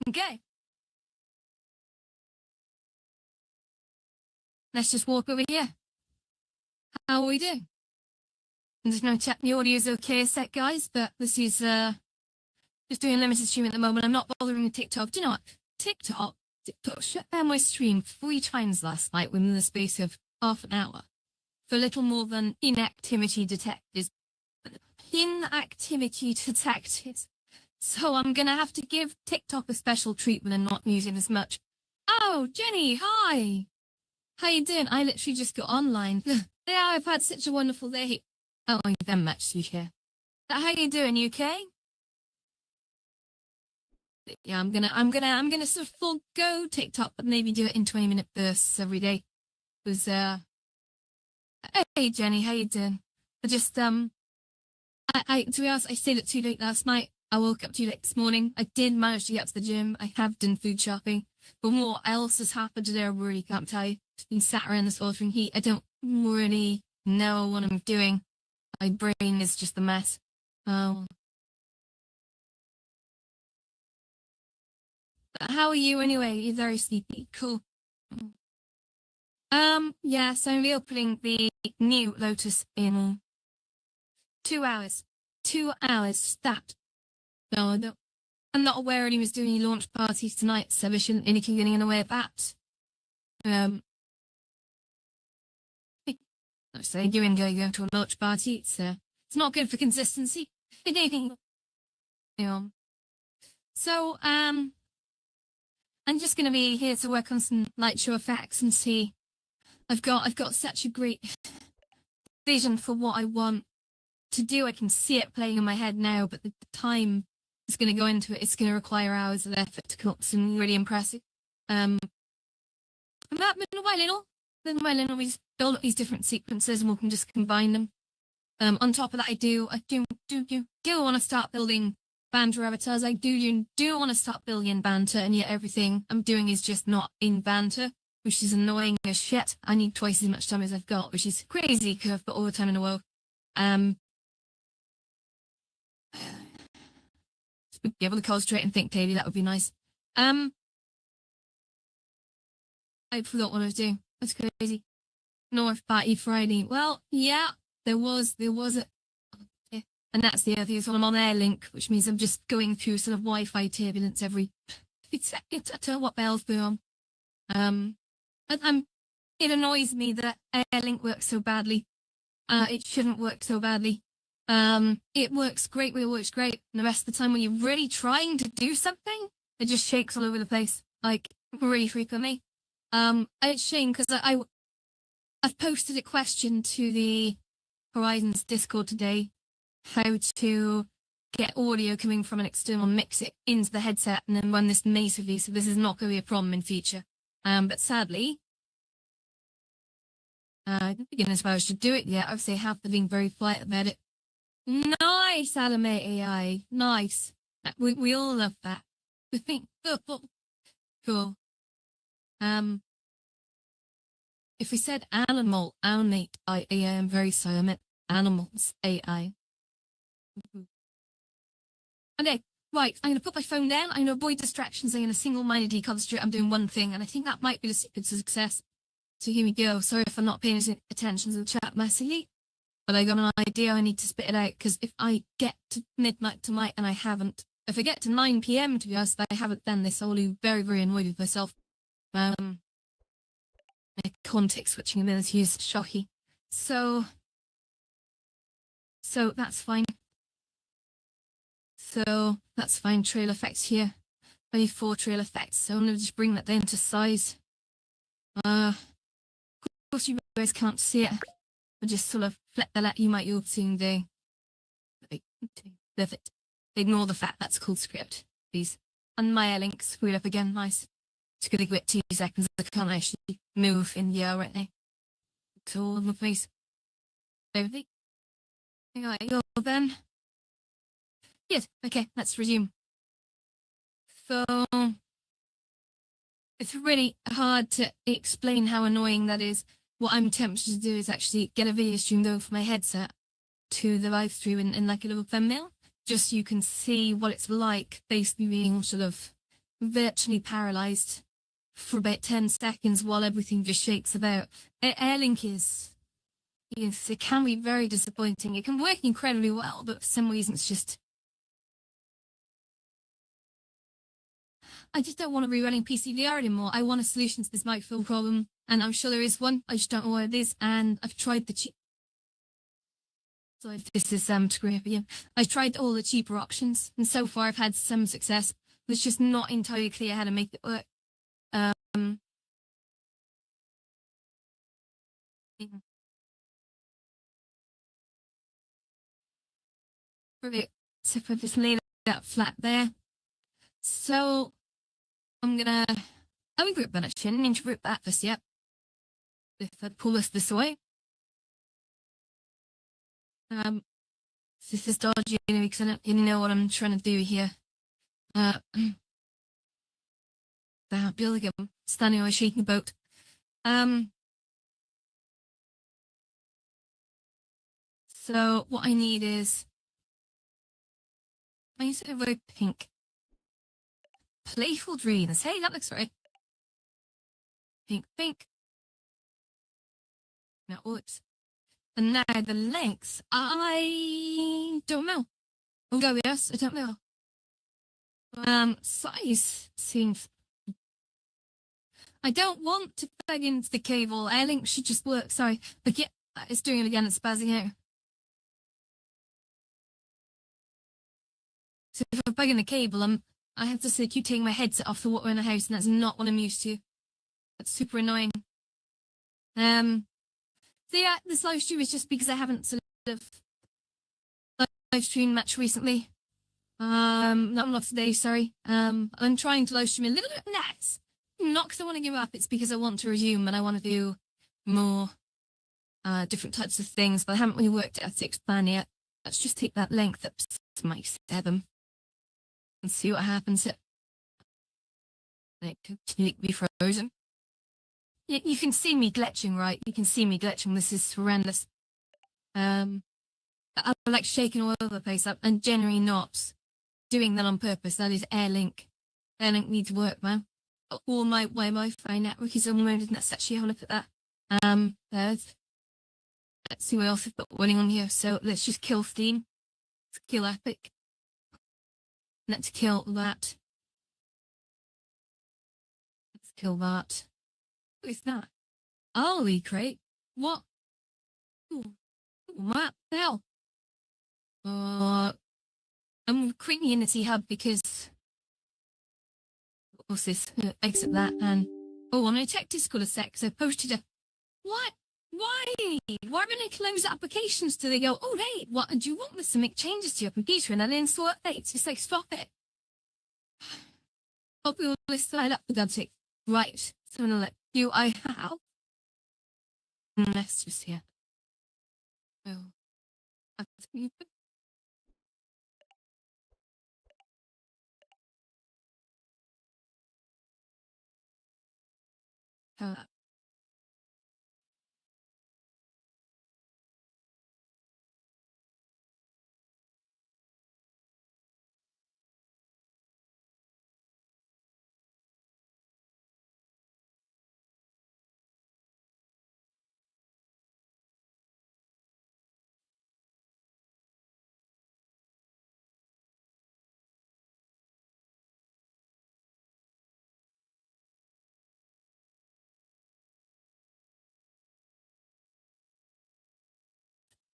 Okay. Let's just walk over here. How are we doing? There's no chat. The audio's okay set, guys, but this is just doing a limited stream at the moment. I'm not bothering with TikTok. Do you know what? TikTok shut down my stream 3 times last night within the space of half an hour for little more than inactivity detected. Inactivity detected. So I'm going to have to give TikTok a special treatment and not use it as much. Oh, Jenny, hi. How you doing? I literally just got online. Yeah, I've had such a wonderful day. Oh, them much to here. How you doing, UK? Yeah, I'm gonna sort of forego TikTok, but maybe do it in 20-minute bursts every day. Because hey Jenny, how you doing? I just to be honest, I stayed up too late last night. I woke up too late this morning. I did manage to get to the gym. I have done food shopping. But what else has happened today, I really can't tell you. I've been sat around the sweltering heat. I don't really know what I'm doing. My brain is just a mess. How are you anyway? You're very sleepy. Cool. Yeah, so I'm reopening the new Lotus in 2 hours. 2 hours. That. No, I'm not aware anyone's doing any launch parties tonight, so I shouldn't really keep getting in the way of that. I say you and go to a launch party. It's not good for consistency. So, I'm just going to be here to work on some light show effects and see. I've got such a great vision for what I want to do. I can see it playing in my head now, but the time is going to go into it. It's going to require hours of effort to come up with something really impressive. And that little by little, we just build up these different sequences and we can just combine them. On top of that, I do want to start building banter avatars. I do want to start building banter, and yet everything I'm doing is just not in banter, which is annoying as shit. I need twice as much time as I've got, which is crazy because I've got all the time in the world. Be able to concentrate and think daily, that would be nice. I forgot what I was doing. That's crazy. North Party Friday. Well, yeah, there was a, and that's the other thing. So I'm on Airlink, which means I'm just going through sort of Wi-Fi turbulence every second. I don't know what bells go on. It annoys me that Airlink works so badly. It shouldn't work so badly. It works great when it works great. And the rest of the time when you're really trying to do something, it just shakes all over the place, like really frequently. It's a shame because I've posted a question to the Horizons Discord today, how to get audio coming from an external, mix it into the headset, and then run this natively. So this is not going to be a problem in future. But sadly, I didn't begin as far as to do it yet. Obviously, I have been very polite about it. Nice, Anime AI. Nice. We all love that. We think, cool. If we said animal, animate AI, I'm very sorry. I meant animals AI. Okay, right. I'm going to put my phone down. I'm going to avoid distractions. I'm going to single-mindedly concentrate. I'm doing one thing, and I think that might be the secret to success. So here we go. Sorry if I'm not paying attention to the chat massively, but I got an idea. I need to spit it out because if I get to midnight tonight and I haven't, if I get to 9 p.m. to be honest, I haven't done this. I'll be very, very annoyed with myself. My context switching ability is shocky. So that's fine. So that's fine. Trail effects here. Only 4 trail effects. So I'm going to just bring that down to size. Of course, you guys can't see it. I'll just sort of flip that out. You might be seeing the. Perfect. Ignore the fact that's called script, please. And my Airlink screwed up again. Nice. Just gonna give it 2 seconds. I can't actually move in the air right now. It's all over the place. Everything. There you go then. Yes. Okay. Let's resume. So it's really hard to explain how annoying that is. What I'm tempted to do is actually get a video streamed over my headset to the live stream in like a little thumbnail, just so you can see what it's like basically being sort of virtually paralyzed for about 10 seconds while everything just shakes about. Airlink is, yes, it can be very disappointing. It can work incredibly well, but for some reason it's just, I just don't want to be running PCVR anymore. I want a solution to this microphone problem, and I'm sure there is one. I just don't know what it is, and I've tried the cheap. So if this is screwy for you, I've tried all the cheaper options, and so far I've had some success. But it's just not entirely clear how to make it work. So if I just lay that flat there, so I'm gonna ungroup that. I shouldn't intergroup that just yet. If I pull this away, this is dodgy anyway because I don't really know what I'm trying to do here. I feel like I'm standing on a shaking boat. So what I need is, I use a very pink, playful dreams. Hey, that looks right. Pink, pink. Now, whoops. And now the length, I don't know. We'll go yes, I don't know. Size seems. I don't want to plug into the cable. Airlink should just work. Sorry, but yeah, it's doing it again. It's spazzing out. So if I plug in the cable, I have to keep taking my headset off the water in the house, and that's not what I'm used to. That's super annoying. So yeah, this live stream is just because I haven't sort of live streamed much recently. Not today, sorry. I'm trying to live stream a little bit less. Not because I want to give up, it's because I want to resume and I want to do more different types of things, but I haven't really worked out a sixth plan yet. Let's just take that length up to my 7 and see what happens. It could be frozen. You can see me glitching, right? You can see me glitching. This is horrendous. I'm like shaking all over the place up and generally not doing that on purpose. That is Airlink. Airlink needs work, man. All my Wi-Fi network is unloaded, and let's actually have a look at that. Let's see what else I've got running on here. So let's just kill Steam. Let's kill Epic. Let's kill that. Let's kill that. What is that? Holy crap. What? Ooh, what the hell? I'm creating Unity Hub because what's this? Exit that and I'm gonna check Discord a sec because I posted a what? Why? Why when I close applications do they go, oh hey, what do you want this to make changes to your computer and then install updates? It's like stop it. Hope you will slide up for God's sake. Right. So I'm gonna let you I have messages here. Oh.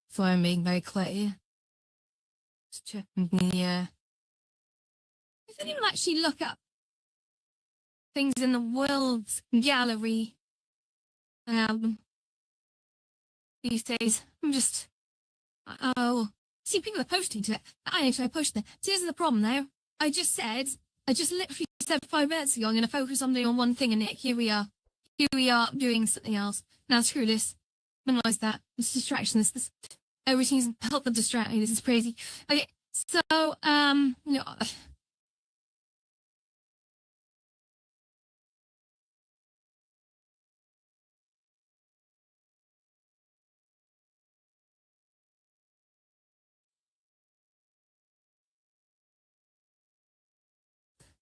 So I'm being very clear. Just checking the does anyone actually look up things in the world's gallery these days? I'm just see people are posting to it. I actually posted it. So here's the problem now. I just literally said 5 minutes ago I'm gonna focus on doing one thing and yet here we are. Here we are doing something else. Now screw this. Minimize that. This distraction. This everything's help and distract me. This is crazy. Okay, so no.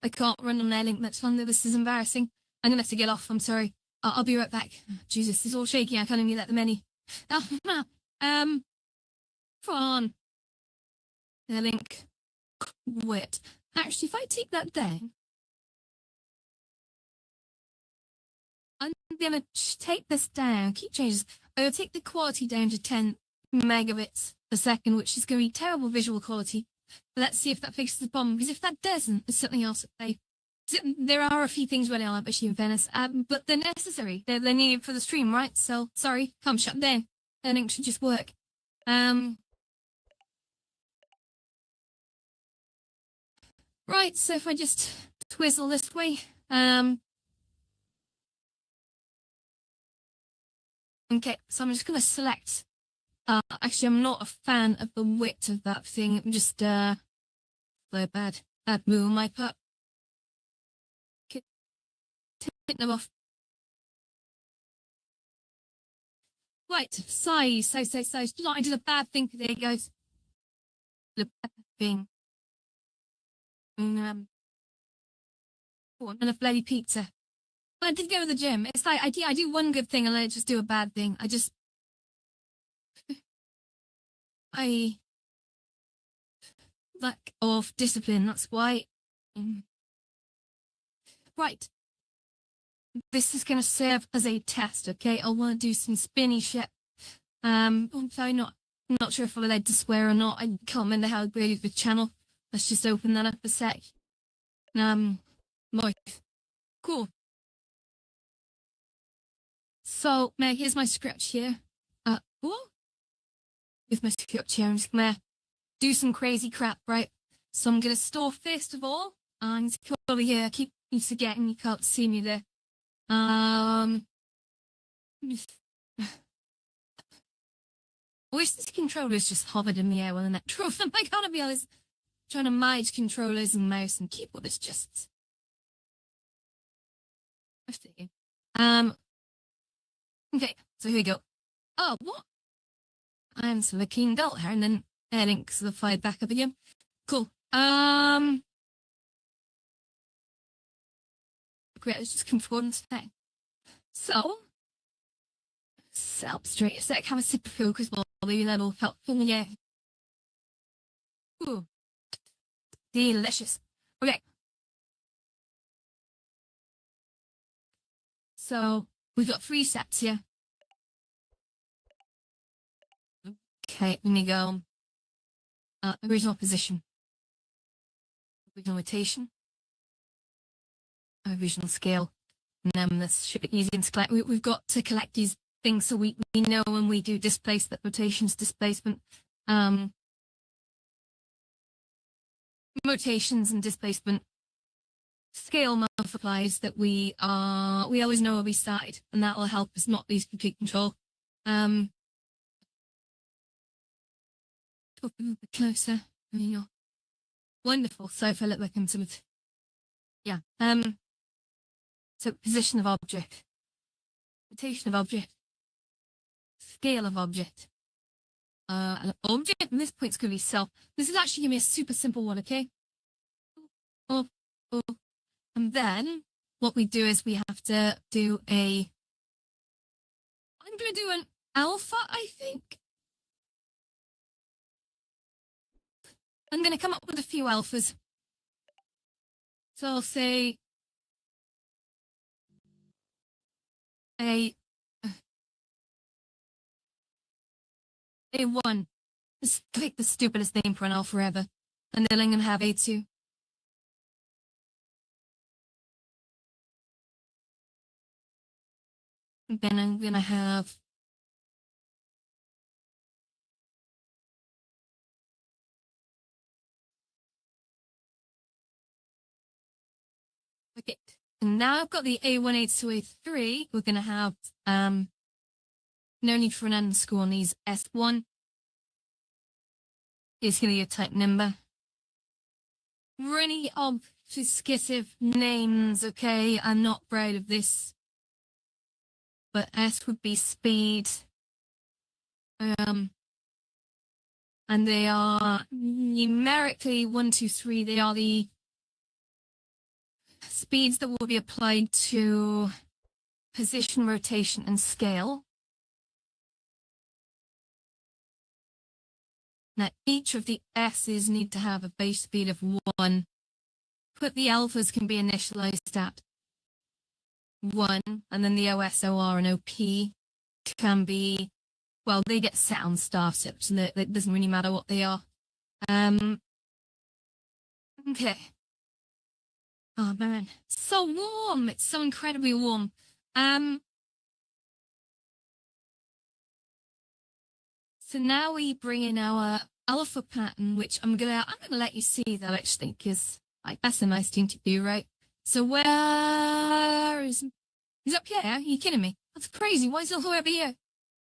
I can't run on Airlink much longer. This is embarrassing. I'm gonna have to get off. I'm sorry. I'll be right back. Jesus, it's all shaky. I can't even let the many. Come on. Airlink. Wait. Actually, if I take that down, I'm gonna take this down. Keep changes. I'll take the quality down to 10 megabits per second, which is going to be terrible visual quality. But let's see if that fixes the problem. Because if that doesn't, there's something else at play. There are a few things running on that in fairness, but they're necessary. They're needed for the stream, right? So sorry, can't shut them down. Earning should just work. Right. So if I just twizzle this way, okay. So I'm just gonna select. Actually, I'm not a fan of the width of that thing. I'm just bad move on my part. Take them off. Right, size. I did a bad thing today, guys. The bad thing. Oh, and a bloody pizza. But I did go to the gym. It's like I do one good thing and then I just do a bad thing. I lack of discipline. That's why. Right. This is going to serve as a test, okay? I want to do some spinny shit. I'm not sure if I'm allowed to swear or not. I can't remember how I graded the channel. Let's just open that up a sec. More. Cool. So, here's my script here. With my script here, I'm just gonna do some crazy crap, right? So I'm gonna store first of all. I'm just over here. I keep forgetting you can't see me there. I wish this controller's just hovered in the air when the net drove them. I gotta be honest. Trying to merge controllers and mouse and keyboard is just. Okay, so here we go. Oh, what? I'm sort of a keen adult here, and then Airlink sort of fired back up again. Cool. Great, let's just confirm this thing. So, set up straight a sec, have a sip of focus while maybe that'll help. Yeah. Ooh. Delicious. Okay. So, we've got 3 sets here. Okay, we need to go original position, original rotation, original scale, and then this should be easy to collect. We've got to collect these things so we know when we do displacement, rotations, displacement, rotations and displacement scale multipliers that we always know where we started, and that will help us not lose complete control. Talk a little bit closer. There you go. Wonderful. So if I look like I'm sort of, yeah. So position of object, rotation of object, scale of object. An object, and this point's going to be self. This is actually going to be a super simple one, okay? And then what we do is we have to do I'm going to do an alpha, I think. I'm going to come up with a few alphas. So I'll say A1. Just pick the stupidest name for an alpha ever. And then I'm going to have A2. And then I'm going to have okay. And now I've got the A1, A2, A3. We're going to have no need for an underscore on these. S1 is going to be a type number. Really obfuscative names, okay? I'm not proud of this. But S would be speed. And they are numerically 1, 2, 3. They are the speeds that will be applied to position, rotation, and scale. Now, each of the S's need to have a base speed of 1. But the alphas can be initialized at 1, and then the OSOR and OP can be, well, they get set on staff steps, so it doesn't really matter what they are. Okay. Oh man, so warm! It's so incredibly warm. So now we bring in our alpha pattern, which I'm gonna let you see that actually, because that's a nice thing to do, right? So where is he's up here? Are you kidding me? That's crazy. Why is he over here?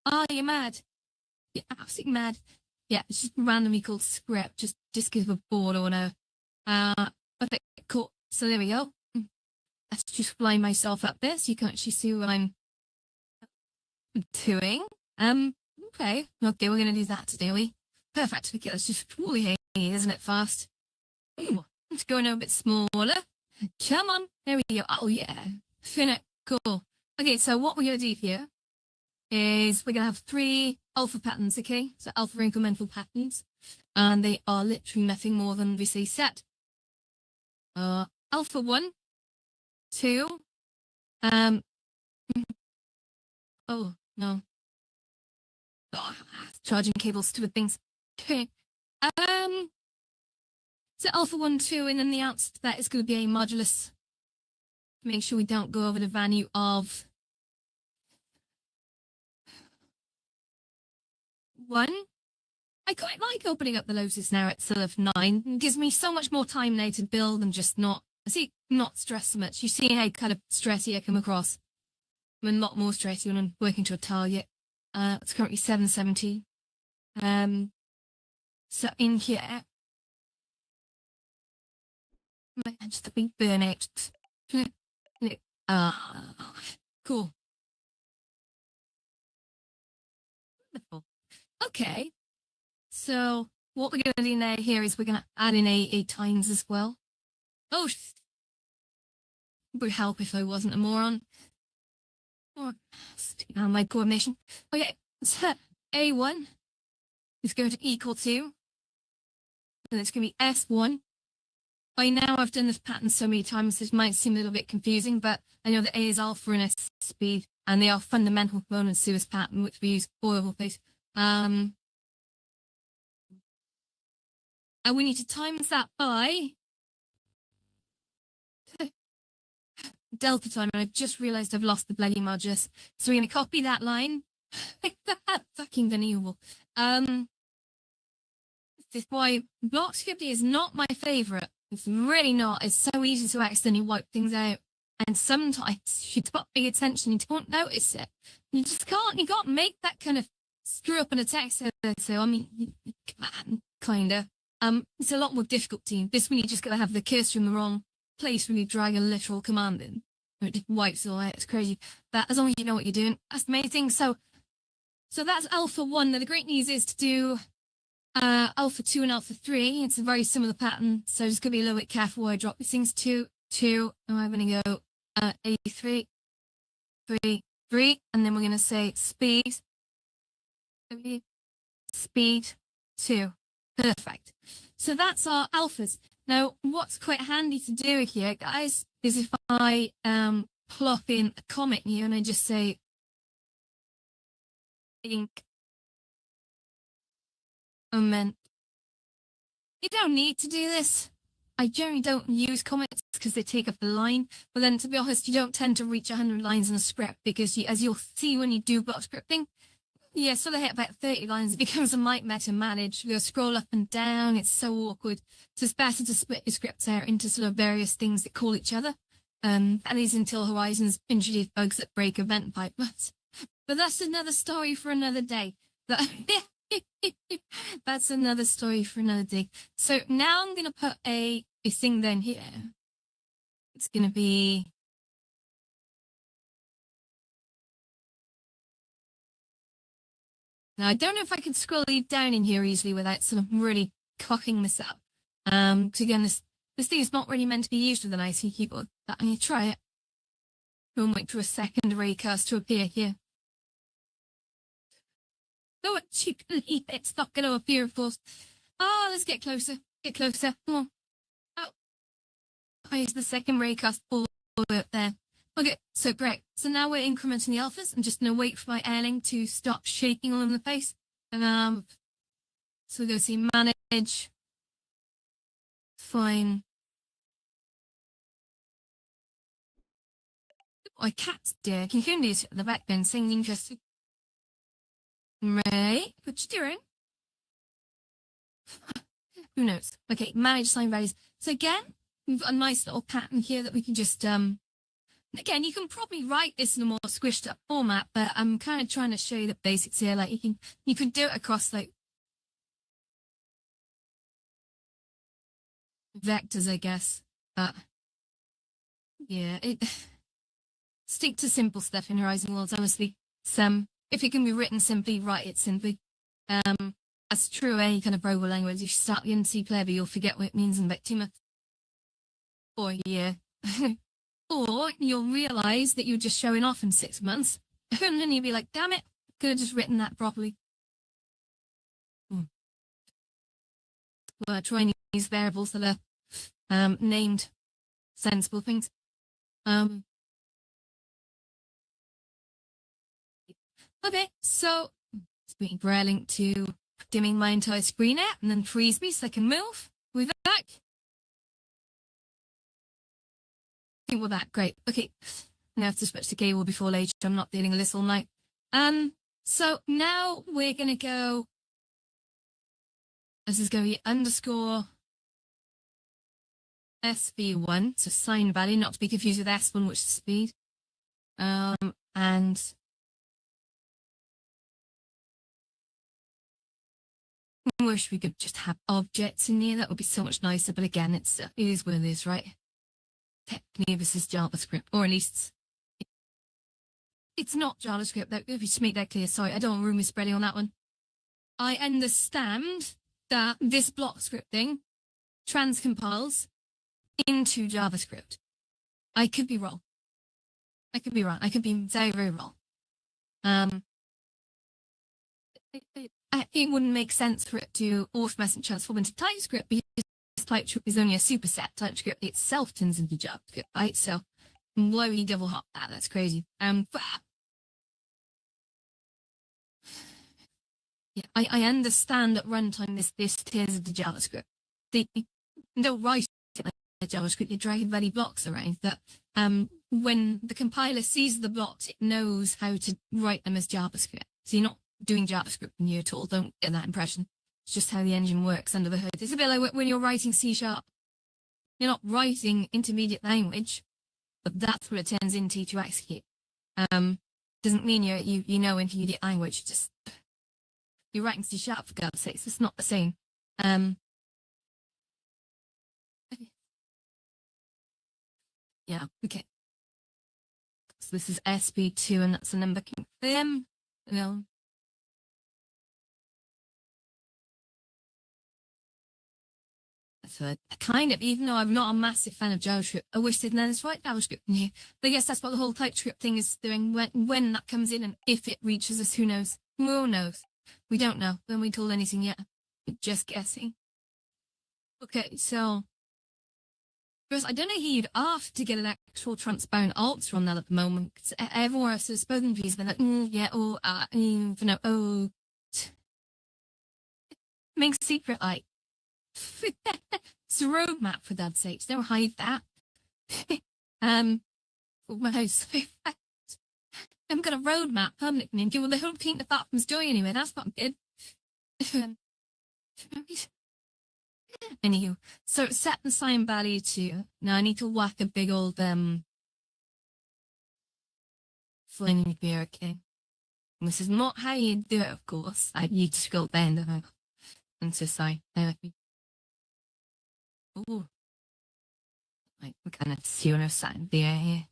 Oh, you're mad. You're absolutely mad. Yeah, it's just randomly called script, just because we're bored or whatever. Okay, cool. So there we go. Let's just fly myself up there so you can actually see what I'm doing. Okay, we're gonna do that today, are we? Perfect. Okay, let's just, oh, hey, isn't it fast? Ooh, let's go a bit smaller. Come on, there we go. Oh yeah, finite, cool. Okay, so what we're gonna do here is we're gonna have 3 alpha patterns, okay? So alpha incremental patterns, and they are literally nothing more than we say set. Alpha 1, 2, oh no. Oh, charging cables, stupid things. Okay. So alpha 1, 2, and then the answer to that is going to be a modulus. Make sure we don't go over the value of 1. I quite like opening up the Lotus now at sort of 9. It gives me so much more time now to build and just not stress so much. You see how kind of stressy I come across. I'm a lot more stressy when I'm working to a target. It's currently 770. So in here, just a big burnout. Cool. Wonderful. Okay. So what we're going to do now here is we're going to add in a times as well. Oh, it would help if I wasn't a moron. Or my coordination. Okay, so A1 is going to equal to, and it's going to be S1. By now I've done this pattern so many times, this might seem a little bit confusing, but I know that A is alpha and S speed, and they are fundamental components to this pattern, which we use all over the place. And we need to times that by delta time, and I've just realized I've lost the bloody modulus. So we're going to copy that line. Like that, fucking believable. This is why block scripting is not my favorite. It's really not. It's so easy to accidentally wipe things out. And sometimes you don't pay attention, you don't notice it. You just can't, you can't make that kind of screw up in a text editor. So, I mean, you can, kind of. It's a lot more difficulty. This one, you just got to have the cursor in the wrong place when you drag a literal command in. It just wipes it all out. It's crazy. That, as long as you know what you're doing, that's the main thing. So that's alpha 1. Now, the great news is to do alpha 2 and alpha 3. It's a very similar pattern, so just gonna be a little bit careful where I drop these things. 2, 2, and I'm gonna go A3, 3, 3, and then we're gonna say speed, 3, speed, 2. Perfect. So that's our alphas. Now, what's quite handy to do here, guys, is if I plop in a comment here and I just say ink moment. You don't need to do this. I generally don't use comments because they take up a line. But then, to be honest, you don't tend to reach 100 lines in a script because, as you'll see when you do block scripting, yeah, sort of hit about 30 lines. It becomes a nightmare to manage. You scroll up and down. It's so awkward. So it's better to split your scripts out into sort of various things that call each other. At least until Horizons introduced bugs that break event pipelines. But that's another story for another day. That's another story for another day. So now I'm going to put a thing down here. It's going to be... Now, I don't know if I can scroll you down in here easily without sort of really cocking this up. Because again, This thing is not really meant to be used with an IC keyboard, but I'm going to try it. We'll wait for a second raycast to appear here. Oh, you believe it's not going to appear, of course. Oh, let's get closer. Get closer. Come on. Oh. Here's the second raycast all the way up there. Okay, so great. So now we're incrementing the alphas. I'm just going to wait for my airlink to stop shaking all over the place. So we go see manage. Fine. My cat's dear. Can you hear at the background singing just... Right, what you doing? Who knows? Okay, manage sign values. So again, we've got a nice little pattern here that we can just, again, you can probably write this in a more squished up format, but I'm kind of trying to show you the basics here. Like you can do it across like vectors, I guess. But yeah, stick to simple stuff in Horizon Worlds, honestly. If it can be written simply, write it simply. That's true of any kind of programming language. If you start the NC clever, you'll forget what it means in about 2 months. Or yeah. Or you'll realise that you're just showing off in 6 months. And then you'll be like, damn it, could have just written that properly. Well, try and use variables that are named sensible things. Okay, so waiting for Airlink to dimming my entire screen out and then freeze me so I can move. We're back. I think we're back. Great. Okay. Now I have to switch to cable before later. I'm not dealing with this all night. So now we're going to go. This is going to be underscore SV1. So sign value, not to be confused with S1, which is speed. And I wish we could just have objects in here. That would be so much nicer. But again, it is what it is, right? Technically, this is JavaScript, or at least it's not JavaScript. If you just make that clear, sorry, I don't want rumor spreading on that one. I understand that this block scripting transcompiles into JavaScript. I could be wrong. I could be wrong. I could be very, very wrong. It wouldn't make sense for it to automatically transform into TypeScript because TypeScript is only a superset. TypeScript itself turns into JavaScript, right? So why would you double hop that? That's crazy. But yeah, I understand at runtime this tears the JavaScript. They'll write it like JavaScript, you're dragging bloody blocks around that. When the compiler sees the blocks, it knows how to write them as JavaScript. So you're not doing JavaScript in you at all. Don't get that impression. It's just how the engine works under the hood. It's a bit like when you're writing C#. You're not writing intermediate language, but that's what it turns into to execute. Doesn't mean you know intermediate language. Just you're writing C# for God's sakes. It's not the same. Yeah. Okay. So this is SB2, and that's the number. No. So I kind of, even though I'm not a massive fan of JavaScript, I wish they'd let us write JavaScript in here. But I guess that's what the whole TypeScript thing is doing. When that comes in and if it reaches us, who knows? Who knows? We don't know. We haven't been told anything yet. We're just guessing. Okay, so first, I don't know who you'd ask to get an actual transparent alt from that at the moment. Because everyone I've spoken to has been like, yeah, no, main secret, like, it's a roadmap for God's sakes. Don't hide that. My house. I've got a roadmap permanently and well, the whole point of that was joy anyway. That's not good. Anywho, so set the sign value to. Now I need to whack a big old flying beer. Okay, and this is not how you do it, of course. I need to scroll down. I'm so sorry. Ooh. Like, we kind of see on our side there here.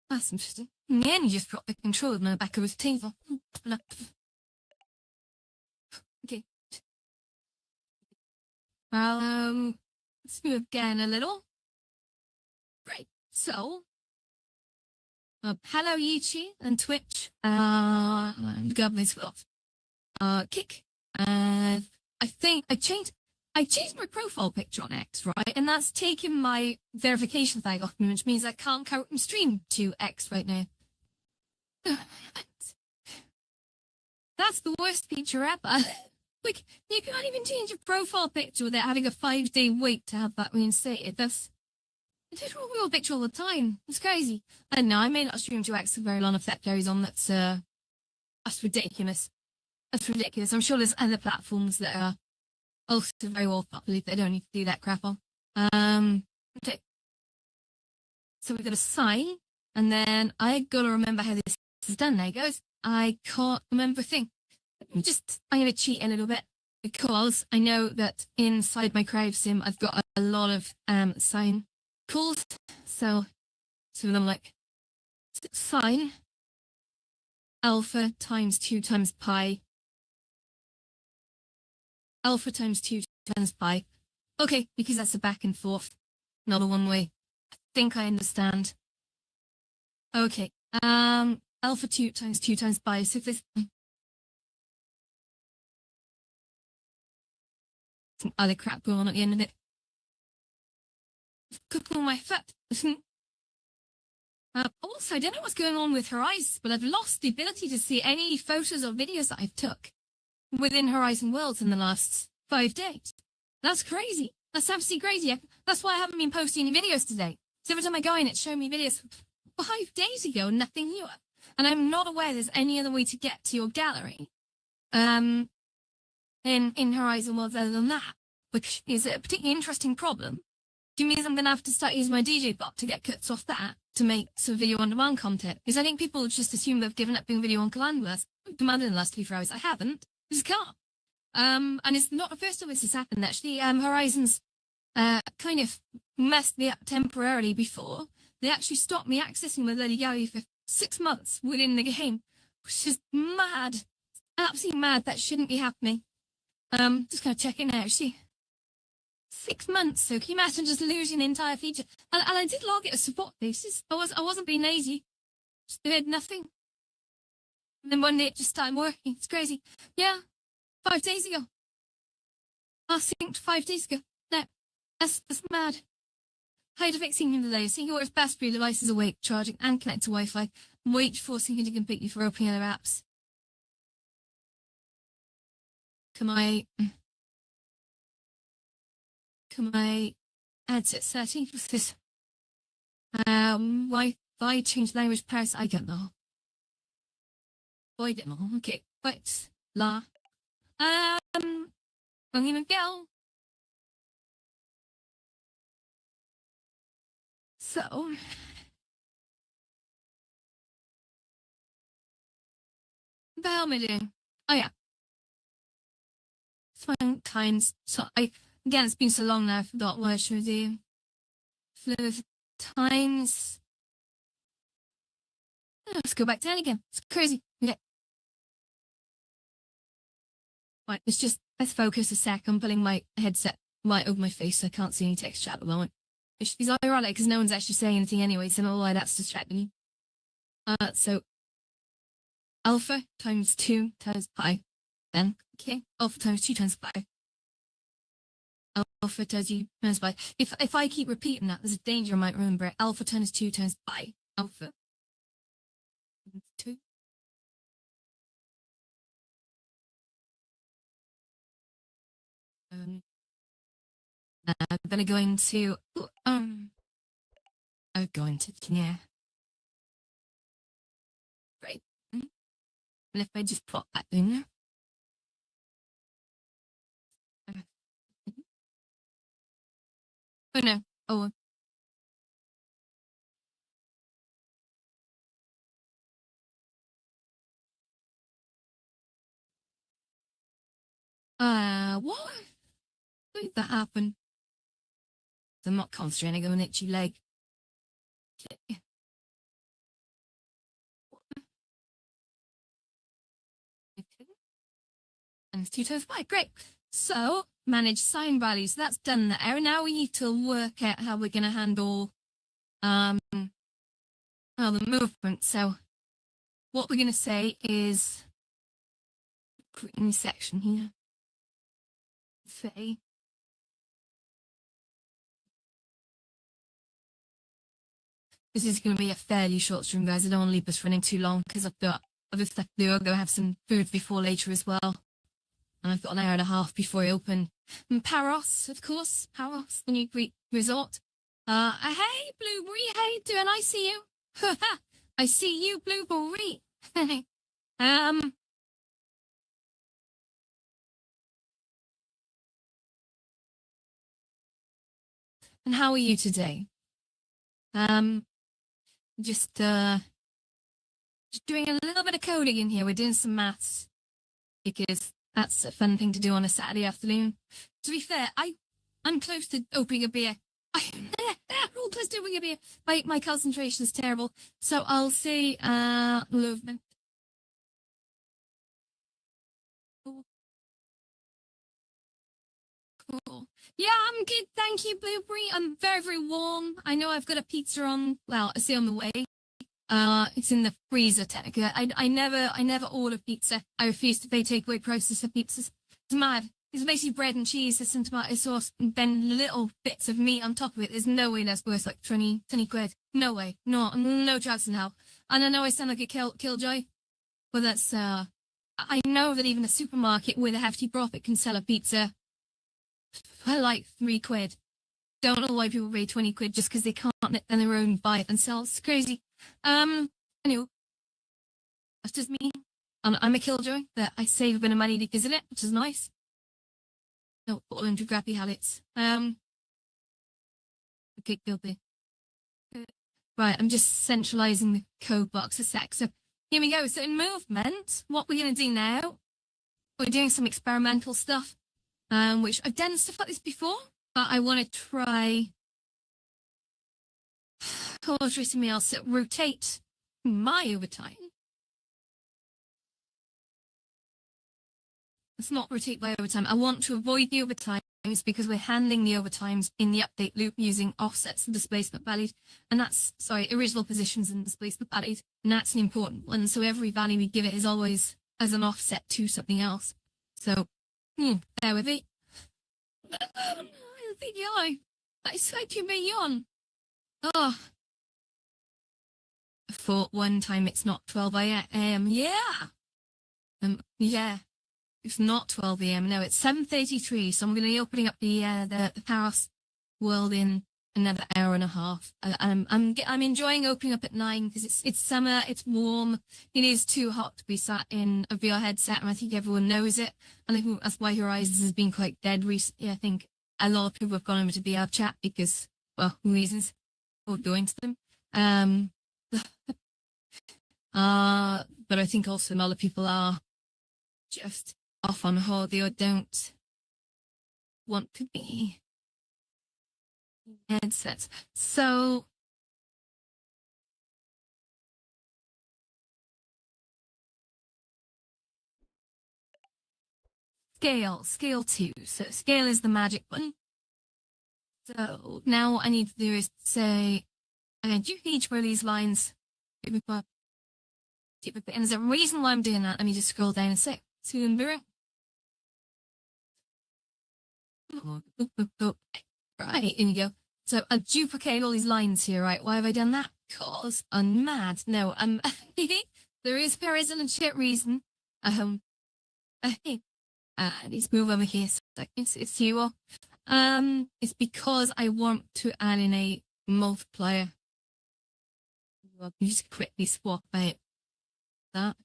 That's interesting. Yeah, and you just brought the control in the back of his table. Let's move again a little. Right. So, hello YouTube and Twitch. And government's off. Kick. And I think I changed my profile picture on X, right? And that's taken my verification tag off me, which means I can't currently stream to X right now. That's the worst feature ever. Like, you can't even change your profile picture without having a 5-day wait to have that reinstated. I did a real picture all the time. It's crazy. I know, I may not stream to X for very long if that carries on. That's ridiculous. That's ridiculous. I'm sure there's other platforms that are also very well populated that don't need to do that crap on. Okay. So we've got a sign, and then I gotta remember how this is done now, guys. I can't remember a thing. I'm gonna cheat a little bit because I know that inside my crowd sim I've got a lot of sign calls. So I'm like sine alpha times 2 times pi. Alpha times 2 times pi. Okay, because that's a back and forth, not a one way. I think I understand. Okay. Alpha 2 times 2 times pi. So if this some other crap going on at the end of it. Couple on my foot. Also, I don't know what's going on with her eyes, but I've lost the ability to see any photos or videos that I've took within Horizon Worlds in the last 5 days. That's crazy. That's absolutely crazy. That's why I haven't been posting any videos today. So every time I go in, it's showing me videos 5 days ago, nothing newer. And I'm not aware there's any other way to get to your gallery in Horizon Worlds other than that, which is a particularly interesting problem. It means I'm going to have to start using my DJ bot to get cuts off that to make some video on demand content. Because I think people just assume they've given up doing video on command. I've demanded in the last 24 hours. I haven't. I just can't. And it's not the first time this has happened, actually. Horizons kind of messed me up temporarily before. They actually stopped me accessing my bloody gallery for 6 months within the game, which is mad. Absolutely mad. That shouldn't be happening. Just going to check it now, actually. 6 months, so can you imagine just losing the entire feature? And I did log it as support basis. I wasn't being lazy. Just did nothing. And then one day it just started working. It's crazy. Yeah, 5 days ago. I synced 5 days ago. No, that's mad. How to fixing the delay. Seeing your best for your devices awake, charging, and connect to Wi-Fi. Wait for syncing to complete you for opening other apps. Can my headset setting? What's this? Wi-Fi change language pairs? I don't know. I don't know. Okay, right. La. Không even go. So. What the hell am I doing? Oh yeah. Fun times. So again, it's been so long now, I forgot what I should do. Fluid times. Let's go back to 10 again. It's crazy. Okay. Right, let's focus a sec. I'm putting my headset right over my face so I can't see any text chat at the moment. It's ironic because no one's actually saying anything anyway, so I don't know why that's distracting me. So alpha times 2 times pi. Then, okay, alpha times 2 times pi. Alpha times 2 times pi. If I keep repeating that, there's a danger I might remember it. Alpha times 2 times pi. Alpha. 2. I'm gonna go into I'm going to right. And if I just put that in there. Oh no. Oh. What? How did that happen? I'm not concentrating on an itchy leg. Okay. And it's 2 times pi. Great. So, manage sign values. That's done there. Now we need to work out how we're going to handle the movement. So, what we're going to say is, in this section here, say, this is going to be a fairly short stream, guys. I don't want to leave us running too long because I've got other stuff to do. I'll go have some food before later as well. And I've got an hour and a half before I open. And Paros, of course. Paros, the new Greek resort. Hey, Blueberry, how you doing? I see you. I see you, Blueberry. And how are you today? Just doing a little bit of coding in here. We're doing some maths because that's a fun thing to do on a Saturday afternoon. To be fair, I'm close to opening a beer. I'm all close to opening a beer. My concentration is terrible. So I'll say movement. Cool. Yeah, I'm good. Thank you, Blueberry. I'm very, very warm. I know I've got a pizza on. Well, I say on the way. It's in the freezer technically. I never order pizza. I refuse to pay takeaway prices for pizzas. It's mad. It's basically bread and cheese, with some tomato sauce, and then little bits of meat on top of it. There's no way that's worth like 20 quid. No way. No chance in hell. And I know I sound like a killjoy, but that's I know that even a supermarket with a hefty profit can sell a pizza for like 3 quid. Don't know why people pay 20 quid just because they can't knit their own buy it themselves. It's crazy. Anyway, that's just me. I'm a killjoy, but I save a bit of money to visit it, which is nice. No, fall into crappy habits. Okay, guilty. Right, I'm just centralizing the code box a sec. So here we go. So in movement, what we're going to do now, we're doing some experimental stuff, which I've done stuff like this before, but I want to try. Something else. Rotate my overtime. Let's not rotate by overtime. I want to avoid the overtimes because we're handling the overtimes in the update loop using offsets and displacement values. And that's, original positions and displacement values. And that's an important one. So every value we give it is always as an offset to something else. So, bear with me. I swear to be on. Oh. For one time it's not 12 a.m. Yeah. Yeah. It's not 12 a.m. No, it's 7:33. So I'm going to be opening up the Paros world in another hour and a half. I'm enjoying opening up at 9 because it's summer, it's warm. It is too hot to be sat in a VR headset, and I think everyone knows it. And I think that's why Horizons has been quite dead recently. I think a lot of people have gone over to VR chat because, well, reasons for going to them. But I think also a lot of people are just off on holiday or don't want to be headsets. So scale 2. So scale is the magic button. So now what I need to do is say, do each one of these lines. And there's a reason why I'm doing that. Let me just scroll down a sec. Right, in you go. So I duplicate all these lines here, right? Why have I done that? Because I'm mad. No, there is a legit reason. Let's move over here. So it's you all. It's because I want to add in a multiplier. Well, you just quickly swap out that.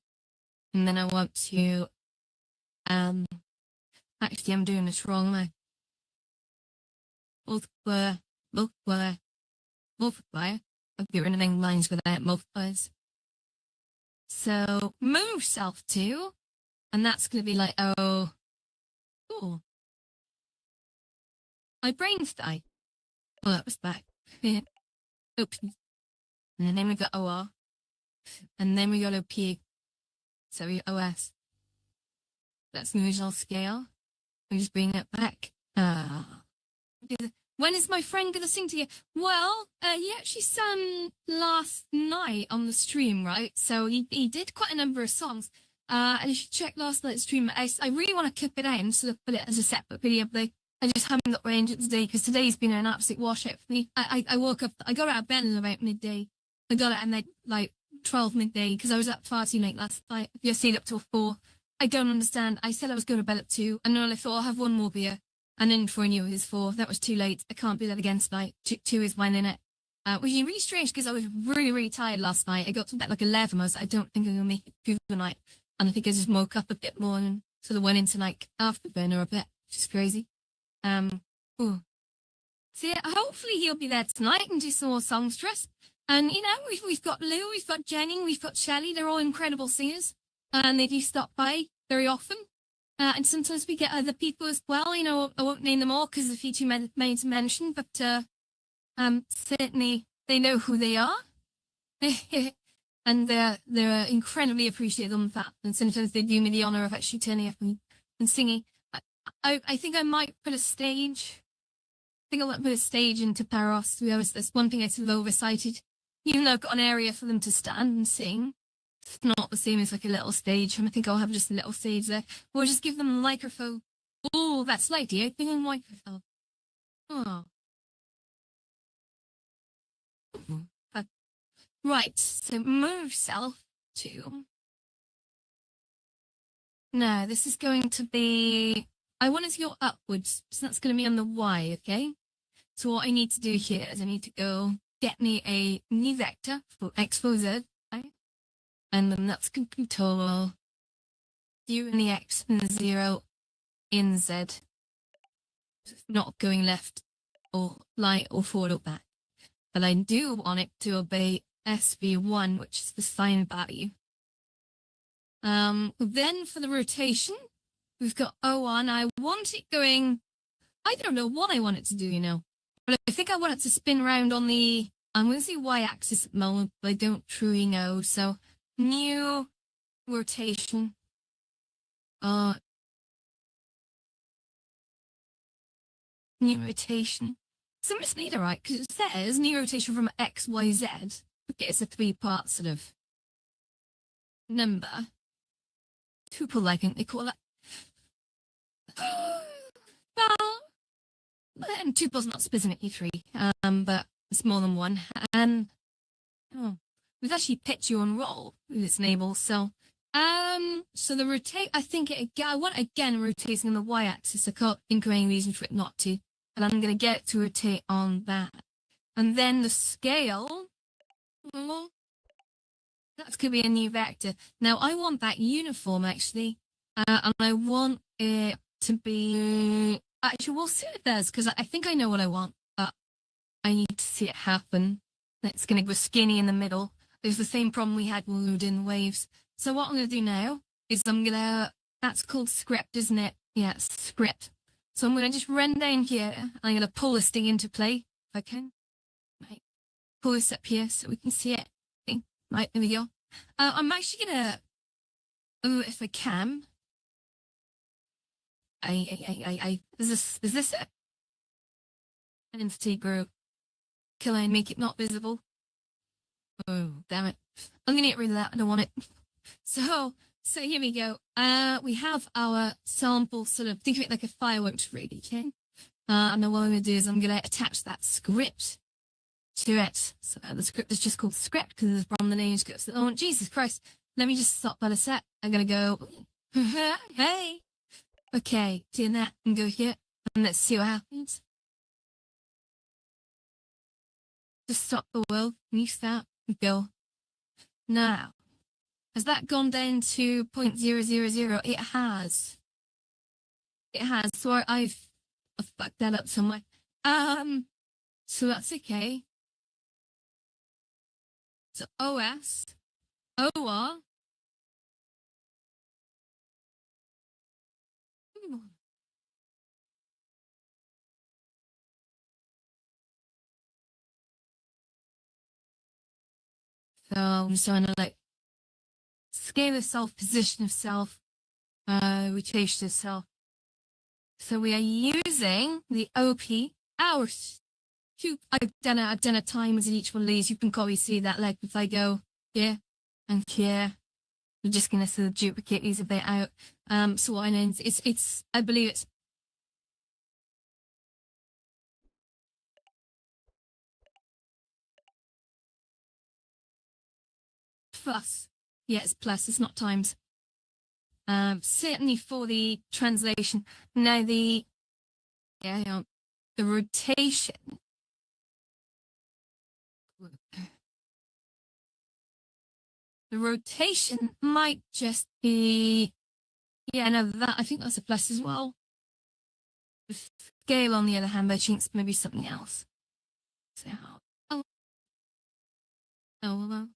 And then I want to, actually I'm doing this wrong, am I? Multiplier. I've been running lines without multipliers. So move self to, and that's going to be like, oh, cool. My brain's died. Well, that was back. Oops. And then we got OR. And then we got OP. So we OS. That's the original scale. me just bring it back. When is my friend gonna sing to you? Well, he actually sang last night on the stream, right? So he did quite a number of songs. And you should check last night's stream. I really want to keep it out and sort of put it as a separate video, but I just haven't got range it today because today's been an absolute washout for me. I woke up, I got out of bed at about midday. I got out at like 12 midday because I was up far too late last night. You stayed up till 4. I don't understand. I said I was going to bed at 2, and then I thought I'll have one more beer. And then before I knew it was 4. That was too late. I can't do that again tonight. 2 is my limit. Which is really strange because I was really, really tired last night. I got to bed like 11. I was like, I don't think I'm going to make it through the night. And I think I just woke up a bit more and sort of went into like afterburner a bit, which is crazy. So yeah, hopefully he'll be there tonight and do some more songs for us. And you know, we've got Lou, we've got Jenny, we've got Shelley. They're all incredible singers, and they do stop by very often. And sometimes we get other people as well. You know, I won't name them all because there's a few too many to mention, but certainly they know who they are. And they're incredibly appreciative of that. And sometimes they do me the honor of actually turning up and singing. I think I might put a stage. I think I might put a stage into Paros. To be honest, that's one thing I sort of oversighted. Even though I've got an area for them to stand and sing, it's not the same as like a little stage. I think I'll have just a little stage there. Or just give them a microphone. Oh, that's lady opening a microphone. Oh. Right, so move self to. No, this is going to be. I want it to go upwards, so that's going to be on the Y, okay? So what I need to do here is I need to go get me a new vector for X, Y, Z, right? And then that's going to control U in the X and 0 in Z. So it's not going left or right or forward or back. But I do want it to obey SV1, which is the sine value. Then for the rotation, we've got O1. I want it going, I don't know what I want it to do, you know. But I think I want it to spin around on the, I'm going to say Y-axis at the moment, but I don't truly know. So new rotation. New rotation. So it's neither right, because it says new rotation from X, Y, Z. Okay, it's a 3-part sort of number. Tuple, I think they call it. And tuple's not specifically 3, but it's more than 1. And we've actually picked you on roll with this enable. So the rotate, I think I want again rotating on the Y-axis. I can't think of any reason for it not to. And I'm going to get it to rotate on that. And then the scale, that's going to be a new vector. Now, I want that uniform, actually. And I want it to be... Actually, we'll see what it does, because I think I know what I want. But I need to see it happen. It's going to go skinny in the middle. It's the same problem we had when we were doing the waves. So what I'm going to do now is I'm going to... That's called script, isn't it? Yeah, script. So I'm going to just run down here. I'm going to pull this thing into play, if I can. Right. Pull this up here so we can see it. Okay. Right, there we go. I'm actually going to... Oh, if I can... Is this it? An entity group. Can I make it not visible? Oh, damn it. I'm going to get rid of that. I don't want it. So here we go. We have our sample sort of, think of it like a fireworks rig, okay? And then what I'm going to do is I'm going to attach that script to it. So the script is just called script because it's from the name script. Oh, Jesus Christ. Let me just stop that a sec. I'm going to go, hey. Okay, do that and go here. And let's see what happens. Just stop the world. Use that and go. Now, has that gone down to 0.000? It has. It has. So I've fucked that up somewhere. So that's okay. So OS, OR. So I'm just trying to like scale of self, position of self, rotation of self. So we are using the OP hours. I've done a timers in each one of these. You can probably see that, like, if I go here and here, we're just going to sort of duplicate these a bit out. So what I know, it's, I believe it's plus. Yeah, it's plus, it's not times. Certainly for the translation. Now the rotation. The rotation might just be, yeah, no, that I think that's a plus as well. The scale, on the other hand, I think it's maybe something else. So, oh, well,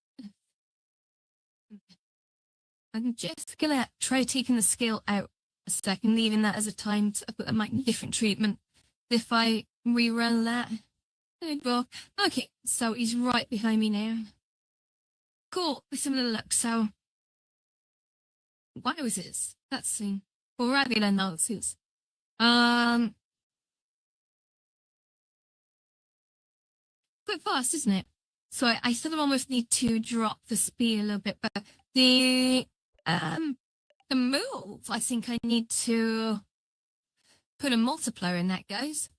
I'm just gonna try taking the scale out a second, leaving that as a time to put that might be different treatment. If I rerun that, there we go. Okay, so he's right behind me now. Cool. Let's have a little look. So, why was this? That's scene. For regular analysis. Quite fast, isn't it? So I sort of almost need to drop the speed a little bit, but the move, I think I need to put a multiplier in that, guys.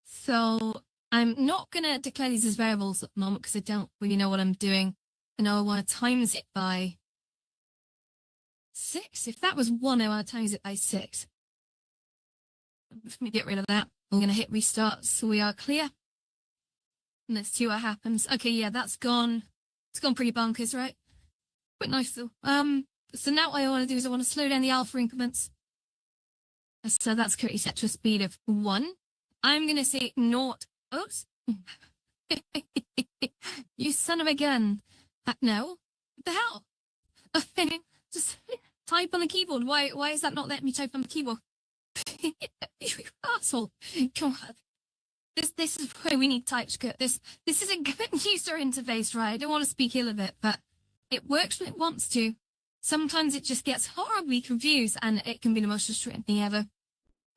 So I'm not going to declare these as variables at the moment because I don't really know what I'm doing. And I want to times it by 6. If that was 1, I want to times it by 6. Let me get rid of that. I'm going to hit restart so we are clear. And let's see what happens. Okay, yeah, that's gone. It's gone pretty bonkers, right? Quite nice though. So now what I want to do is I want to slow down the alpha increments. So that's currently set to a speed of 1. I'm going to say 0. Oops. You son of a gun. No. What the hell? Just type on the keyboard. Why is that not letting me type on the keyboard? You asshole. Come on. This is why we need TypeScript. This is a good user interface, right? I don't want to speak ill of it, but it works when it wants to. Sometimes it just gets horribly confused, and it can be the most frustrating thing ever.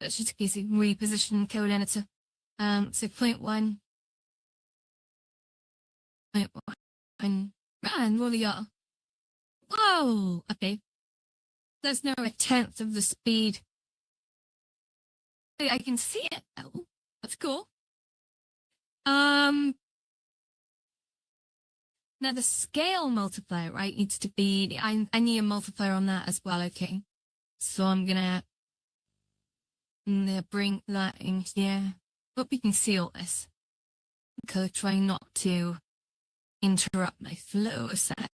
Let's just in case you reposition code editor. So 0.1. And what do we got? Whoa! Okay. There's now a tenth of the speed. I can see it now. That's cool. Now the scale multiplier, right, needs to be, I need a multiplier on that as well, okay? So I'm gonna bring that in here. Hope you can see all this. Okay, trying not to interrupt my flow a sec.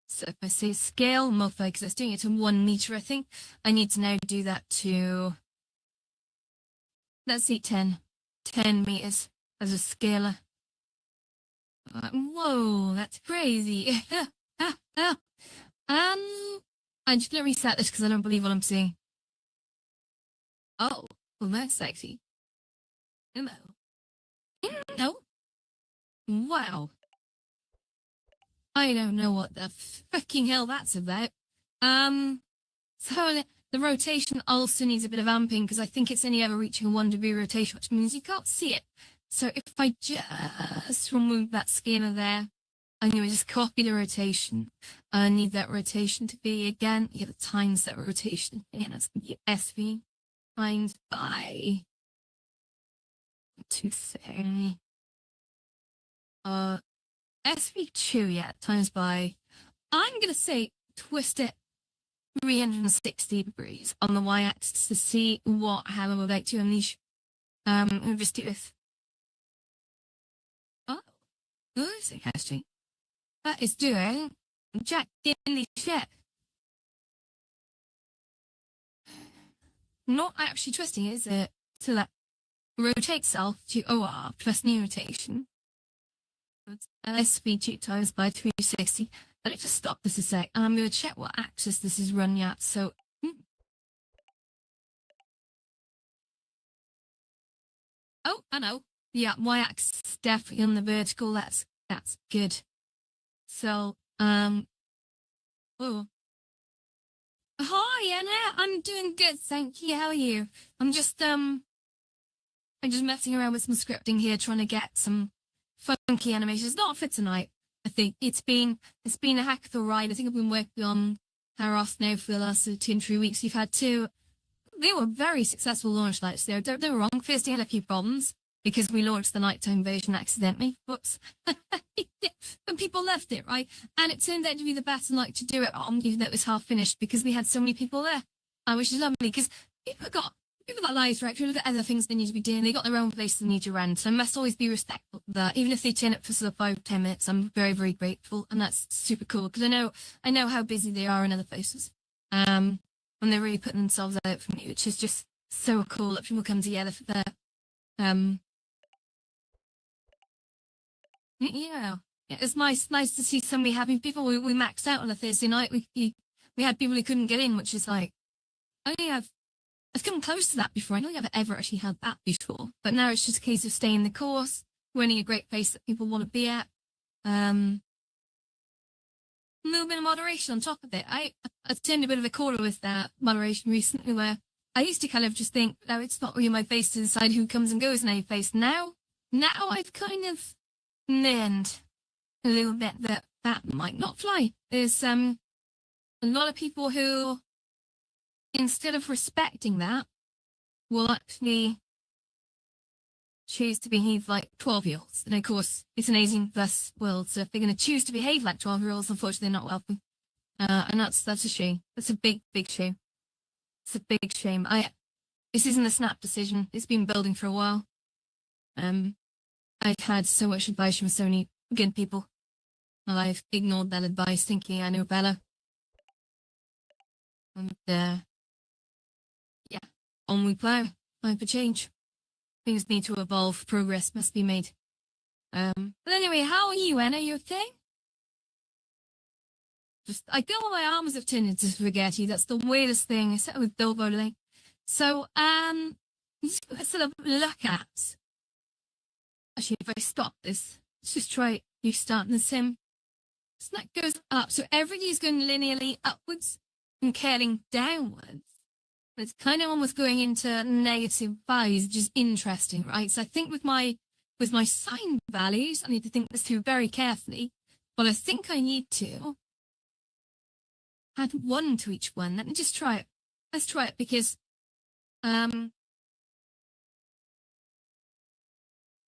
So if I say scale multiplier, because it's doing it to 1 meter, I think, I need to now do that to, let's see, 10 meters as a scalar. Whoa, that's crazy. I'm just gonna reset this because I don't believe what I'm seeing. Oh, well, that's sexy. Hello. No. Wow. I don't know what the fucking hell that's about. So the rotation also needs a bit of amping because I think it's only ever reaching a 1 degree rotation, which means you can't see it. So if I just remove that scalar there, I'm going to just copy the rotation. I need that rotation to be, again, you have times that rotation. Again, that's going to be SV times by 230. SV2, yeah, times by, I'm going to say twist it 360 degrees on the y-axis to see how I would like to unleash. We'll just do this. Oh, who is it, actually? That is doing jack diddly shit. Not actually twisting, is it? So that rotates self to OR plus new rotation. SV2 times by 360. Let me just stop this a sec. I'm going to check what axis this is running at. So, oh, I know. Yeah, y-axis definitely on the vertical. That's good. So, oh, Hi, Anna. I'm doing good, thank you. How are you? I'm just I'm just messing around with some scripting here, trying to get some funky animations. Not for tonight. I think it's been a hackathon ride. I think I've been working on Power Off now for the last 2 and 3 weeks. We've had two. They were very successful launch nights. Don't get me wrong. First, they had a few problems because we launched the nighttime version accidentally. Whoops. But people loved it, right? And it turned out to be the better night to do it on, even though it was half finished, because we had so many people there, which is lovely. Because people got lives, right? People got other things they need to be doing. They got their own place they need to run. So I must always be respectful of that. Even if they turn up for sort of 5 or 10 minutes, I'm very, very grateful, and that's super cool because I know how busy they are in other places. And they're really putting themselves out for me, which is just so cool that people come together for that. Yeah, it's nice to see so many happy people. We maxed out on a Thursday night. We had people who couldn't get in, which is like I only have I've come close to that before. I don't think I've ever actually had that before. But now it's just a case of staying the course, running a great place that people want to be at. A little bit of moderation on top of it. I've turned a bit of a corner with that moderation recently, where I used to kind of just think, no, it's not really my place to decide who comes and goes in any place. Now I've kind of learned a little bit that might not fly. There's a lot of people who, instead of respecting that, will actually choose to behave like 12-year-olds. And of course, it's an 18+ world, so if they're going to choose to behave like 12-year-olds, unfortunately, they're not welcome. And that's a shame. That's a big, big shame. It's a big shame. This isn't a snap decision. It's been building for a while. I've had so much advice from so many good people, and I've ignored that advice, thinking I know better. And yeah, on we plow. Time for change. Things need to evolve. Progress must be made. But anyway, how are you, Anna? You okay? I feel my arms have turned into spaghetti. That's the weirdest thing. I said with Bilbo today. So, let's sort of look at. Actually, if I stop this, let's just try restarting the sim. So that goes up. So everything's going linearly upwards and curling downwards. But it's kind of almost going into negative values, which is interesting, right? So I think with my sine values, I need to think this through very carefully. But I think I need to add 1 to each one. Let me just try it. Let's try it because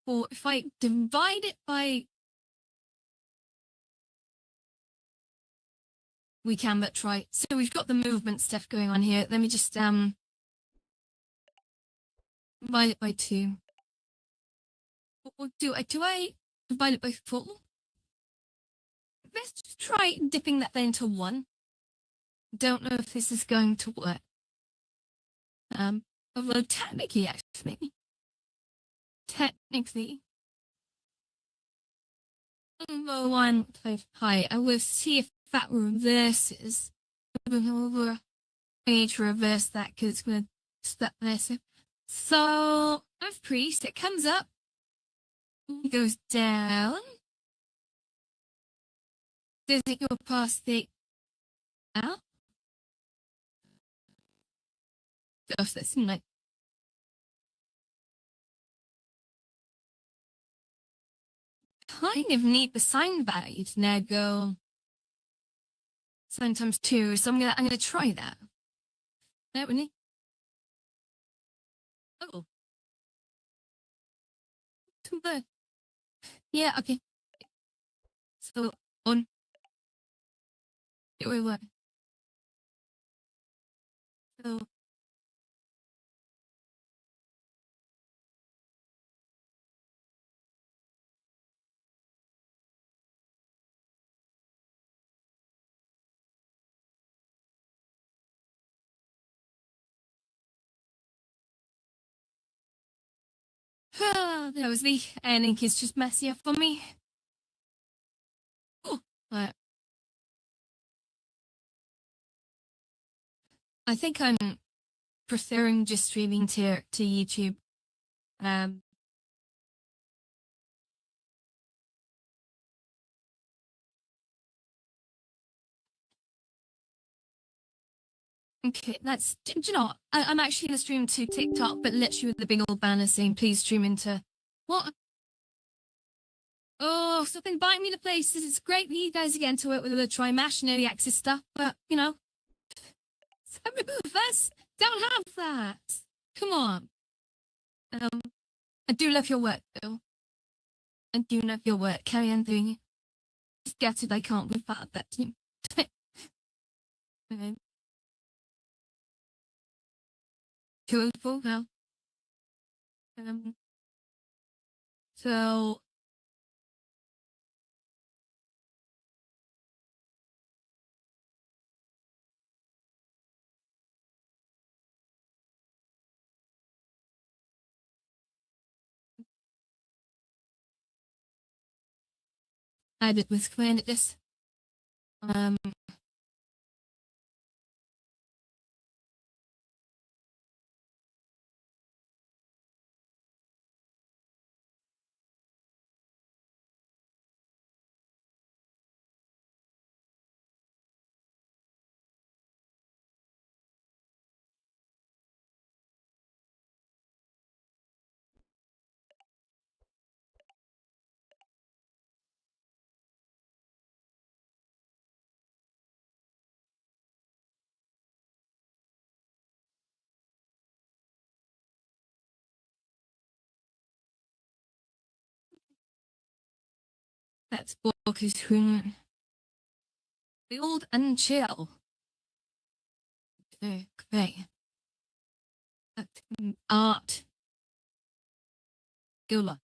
or if I divide it by, we can but try. So we've got the movement stuff going on here. Let me just divide it by 2. Or do I divide it by 4? Let's just try dipping that then into 1. Don't know if this is going to work. Although technically, number 1 high. I will see if that reverses. I need to reverse that because it's going to step there. So, I've priest, it comes up, it goes down. Does it go past the out? Gosh, that seemed like kind of need the sine value to now go sine times 2. So I'm gonna try that. That would need. Oh, too bad. Yeah, okay. So on. Wait, what? So that was me. And ink is just messy up for me. Oh, I think I'm preferring just streaming to YouTube. Um, Okay, do you know what? I'm actually going to stream to TikTok, but literally with the big old banner saying, please stream into... What? Oh, stop inviting me to places. It's great that you guys are getting to it with the Trimash and early access stuff, but, you know, some of us don't have that. Come on. I do love your work, though. I do love your work. Carry on doing it. Just get it. I can't be part of that team. Okay. Beautiful. Well, so I did with Quinn at this. That's Borkus Hoon. The old and chill. Great. Art. Gula.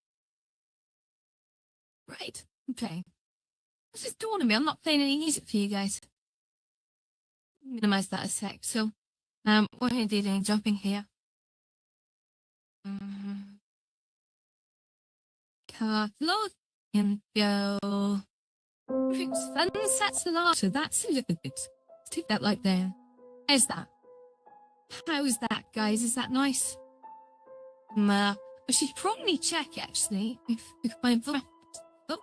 Right. Okay. This is dawning on me. I'm not playing any music for you guys. Minimize that a sec. So, what are you doing? Jumping here. Load and go. Sunsets and art. So that's a little bit. Let's take that like there. How's that? How's that, guys? Is that nice? I should probably check actually if my voice. Oh,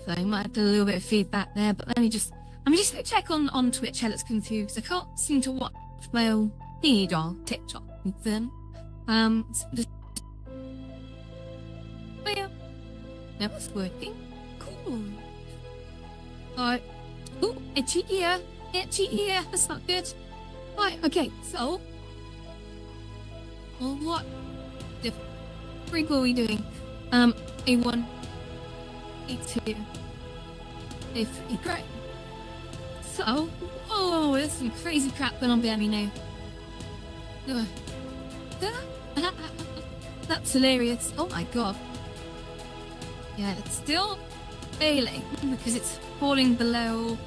so I might have a little bit of feedback there, but I'm just gonna check on Twitch how it's coming through because I can't seem to watch my own feed on TikTok with them. So but yeah, that was working. Cool. Alright. Ooh, itchy ear. Itchy ear. That's not good. Right, okay, so well, what the freak were we doing? A1, A2, A3, great. So, oh, there's some crazy crap going on behind me now. That's hilarious. Oh my god. Yeah, it's still failing because it's falling below.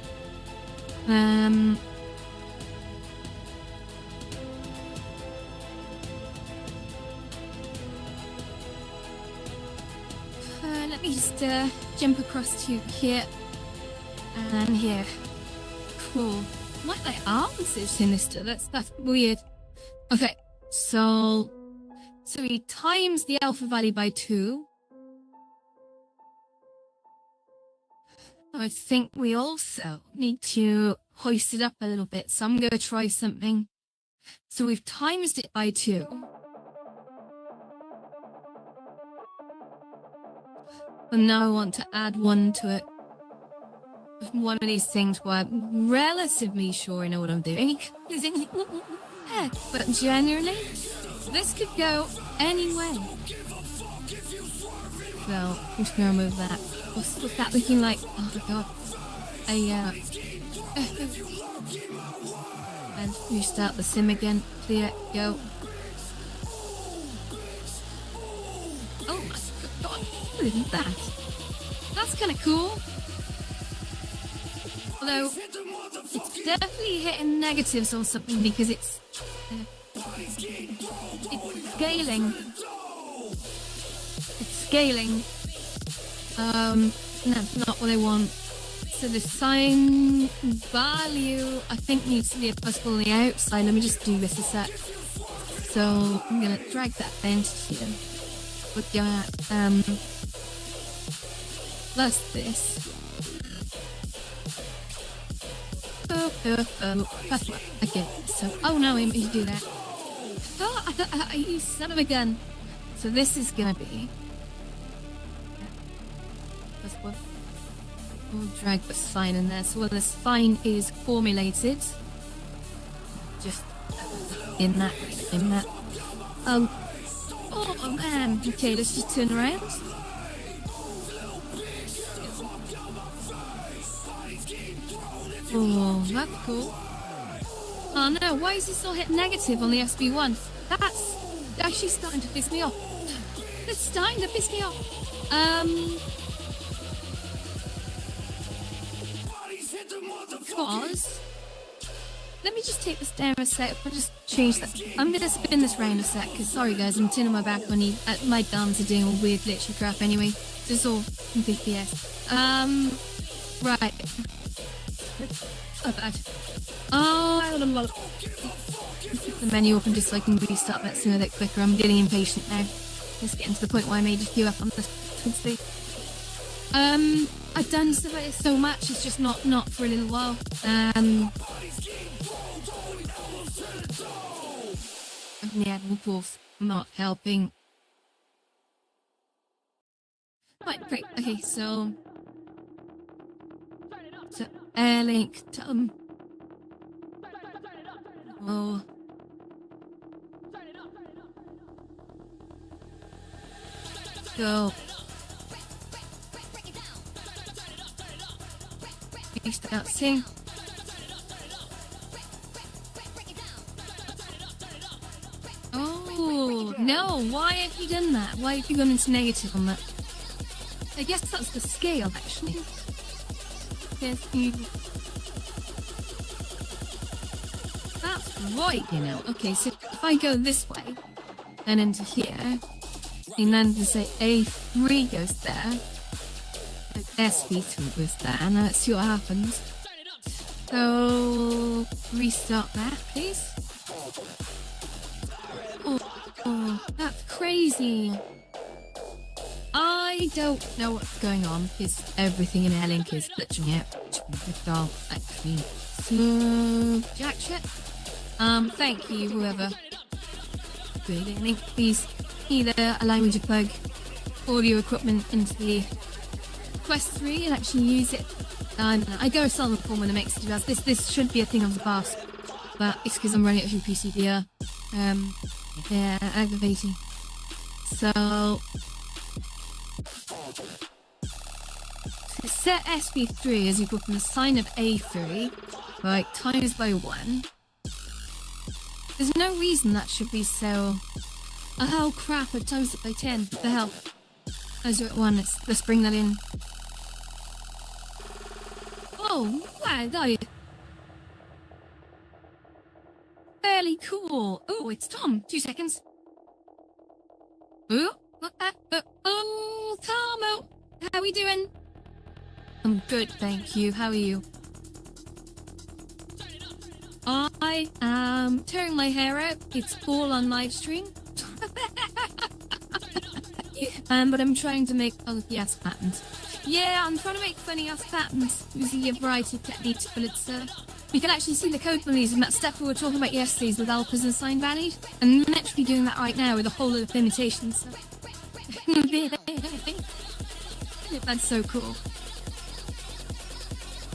Let me just jump across to here and here. Cool. Might like answers in this too. That's weird. Okay, so we times the alpha value by 2. I think we also need to hoist it up a little bit. So I'm going to try something. So we've times it by 2. And now I want to add 1 to it. One of these things where I'm relatively sure I know what I'm doing. But generally, this could go any way. So I'm just going to remove that. What's that looking like? Oh my god. And restart the sim again. Clear, go. Oh my god. What is that? That's kind of cool. Although, it's definitely hitting negatives or something because it's scaling. It's scaling. That's not what I want. So the sign value, I think, needs to be a possible on the outside. Let me just do this a sec. So I'm gonna drag that bench here. We're gonna plus this. That's what I get. So, oh no, I need to do that. Oh, you son of a gun. So this is gonna be. That's what. We'll drag the sign in there. So while the sign is formulated, just in that. Oh man. Okay, let's just turn around. Oh, that's cool. Oh no, why is it still hit negative on the SB1? That's actually starting to piss me off. It's starting to piss me off. Because let me just take this down a sec. I'll just change that. I'm gonna spin this round a sec, because sorry guys, I'm turning my back on you. My thumbs are doing all weird glitchy crap anyway. This is all complete BS. Right. Oh bad. Oh, the menu open just so I can restart that sooner that quicker. I'm getting impatient now. It's getting to the point where I may just queue up on this thing. I've done stuff like this so much, it's just not for a little while. Yeah, both not helping. Right, great. Okay, so Airlink, oh. Go. Start sing. Oh no! Why have you done that? Why have you gone into negative on that? I guess that's the scale, actually. That's right, you know. Okay, so if I go this way and into here, and then to say A3 goes there. SB3 was there, and let's see what happens. So restart that, please. Oh, that's crazy. I don't know what's going on because everything in Airlink is glitching out. Actually, so jack shit. Thank you, whoever. Link, please either allow me to plug audio equipment into the Quest 3 and actually use it. I go a solid form when it makes it. This should be a thing of the past, but it's because I'm running it through PC via. Yeah, aggravating. So to set SB3 as you go from the sign of A3, like times by 1. There's no reason that should be so. Oh crap! I times it by 10. What the hell? As you're at 1, let's bring that in. Oh, wow, fairly cool. Oh, it's Tom. 2 seconds. Oh, Tomo. How are we doing? I'm good, thank you. How are you? I am tearing my hair out. It's all on live stream. But I'm trying to make funky ass patterns. Yeah, I'm trying to make funny ass patterns using a variety of techniques, but it's we can actually see the code from these and that stuff we were talking about yesterday with alphas and sign valid. And I'm literally doing that right now with a whole lot of limitations. So. That's so cool.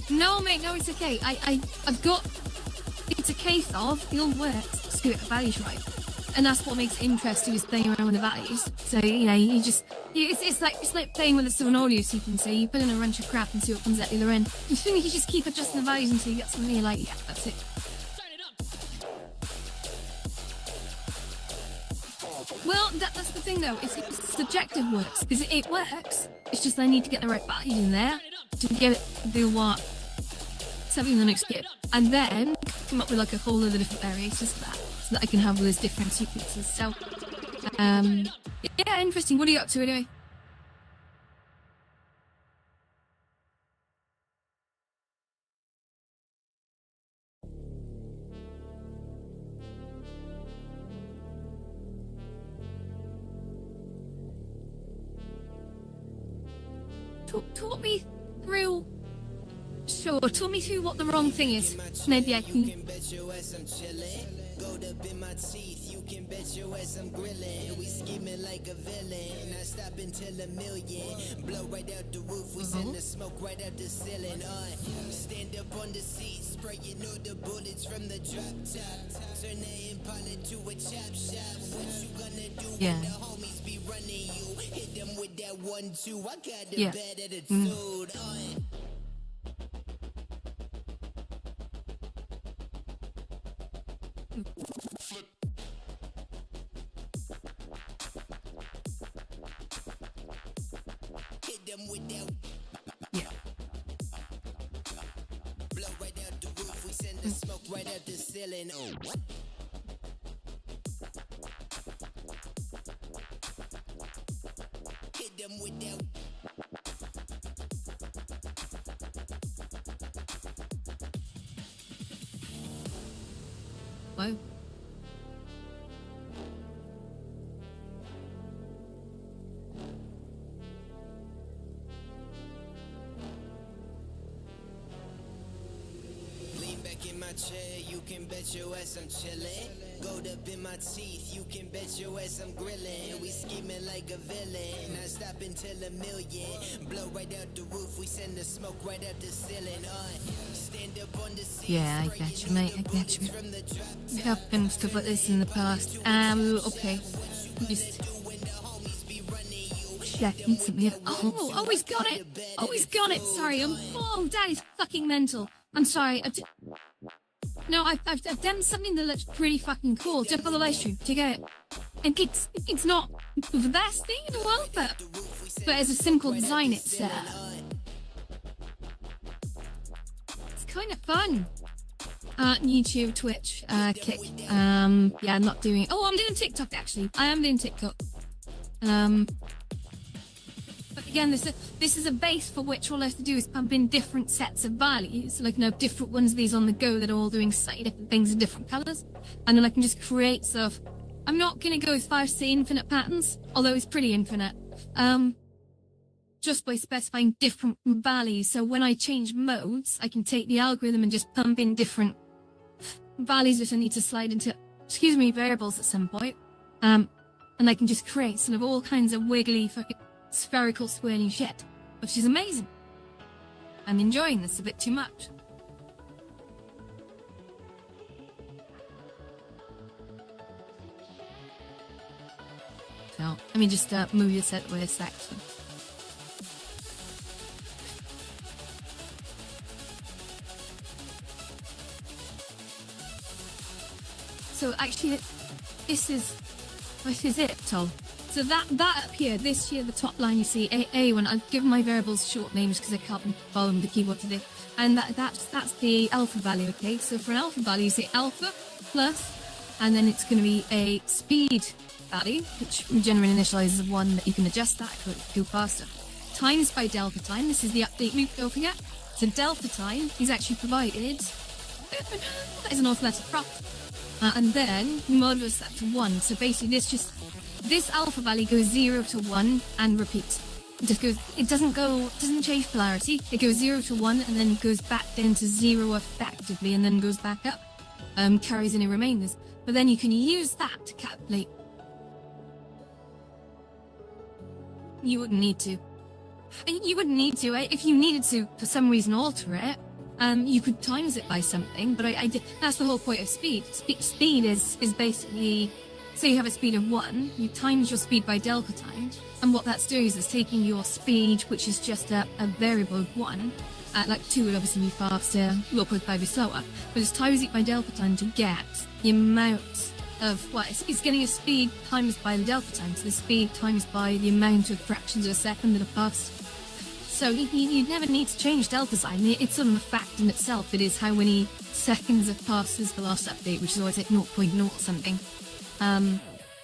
No, mate, no, it's okay. I've got. It's a case of it all works. Screw it, the value's right. And that's what makes it interesting, is playing around with the values. So, you know, you just, it's like playing with an audio sequencer. You put in a bunch of crap and see what comes out the other end. You just keep adjusting the values until you get something you're like, yeah, that's it. Well, that's the thing though, it's subjective works, because it works. It's just I need to get the right values in there to get it to do what something in the next bit. And then come up with like a whole other different variations of that. So that I can have all those different sequences. So, yeah, interesting. What are you up to anyway? Talk me through Sure, tell me through what the wrong thing is. Maybe I can. Gold up in my teeth, you can bet your ass I'm grilling. We scheming like a villain. I stop until $1 million. Blow right out the roof, we send the smoke right out the ceiling. Stand up on the seat, spray you know the bullets from the drop top. Turn the Impala to a chop shop. What you gonna do when the homies be running you? Hit them with that 1-2. I got the bad attitude. Flip. Hit them with that. Blow right out the roof, we send the smoke right out the ceiling. Hit them with that. Whoa. Lean back in my chair, you can bet your ass I'm chillin'. Gold up in my teeth, you can bet your ass I'm grillin'. We scheming like a villain. I stop until $1 million. Blow right out the roof, we send the smoke right out the ceiling. Stand up on the seat. Yeah, I get you, mate. I get you. It happened stuff like this in the past. Okay. Just checking something. Oh, he's got it. Oh, he's got it. Sorry, that is fucking mental. I'm sorry. No, I've done something that looks pretty fucking cool. Jump on the live stream. Check it out. And it's not the best thing in the world, but as a simple design, it's kind of fun. YouTube, Twitch, Kick. Yeah, I'm not doing. Oh, I'm doing TikTok actually. I am doing TikTok. But again, this is a base for which all I have to do is pump in different sets of values, like different ones of these on the go that are all doing slightly different things in different colors, and then I can just create stuff. I'm not gonna go as far as say infinite patterns, although it's pretty infinite. Just by specifying different values. So when I change modes, I can take the algorithm and just pump in different values which I need to slide into, variables at some point. And I can just create sort of all kinds of wiggly fucking spherical swirling shit, which is amazing. I'm enjoying this a bit too much. So let me just move this out of the way a sec. So actually, this is it, Tom. So that up here, this here, the top line you see, A1, I've given my variables short names because I can't follow the keyboard today. And that's the alpha value, okay? So for an alpha value, you say alpha plus, and then it's going to be a speed value, which generally initializes as 1 that you can adjust that to go faster. Times by delta time, this is the update loop, don't forget. So delta time is actually provided as an automatic prop. And then modulus that to 1. So basically this alpha value goes 0 to 1 and repeats. It doesn't change polarity. It goes 0 to 1 and then goes back down to 0 effectively and then goes back up. Carries any remainders. But then you can use that to calculate. You wouldn't need to. You wouldn't need to. If you needed to, for some reason, alter it, you could times it by something. But I did. That's the whole point of speed. Speed is basically, say you have a speed of 1, you times your speed by delta time, and what that's doing is it's taking your speed, which is just a variable of 1, like 2 would obviously be faster, 0.5 is slower, but it's times it by delta time to get the amount of, it's getting a speed times by the delta time, so the speed times by the amount of fractions of a second that have passed. So you never need to change delta sign. It's sort of a fact in itself. It is how many seconds have passed since the last update, which is always like 0.0 something.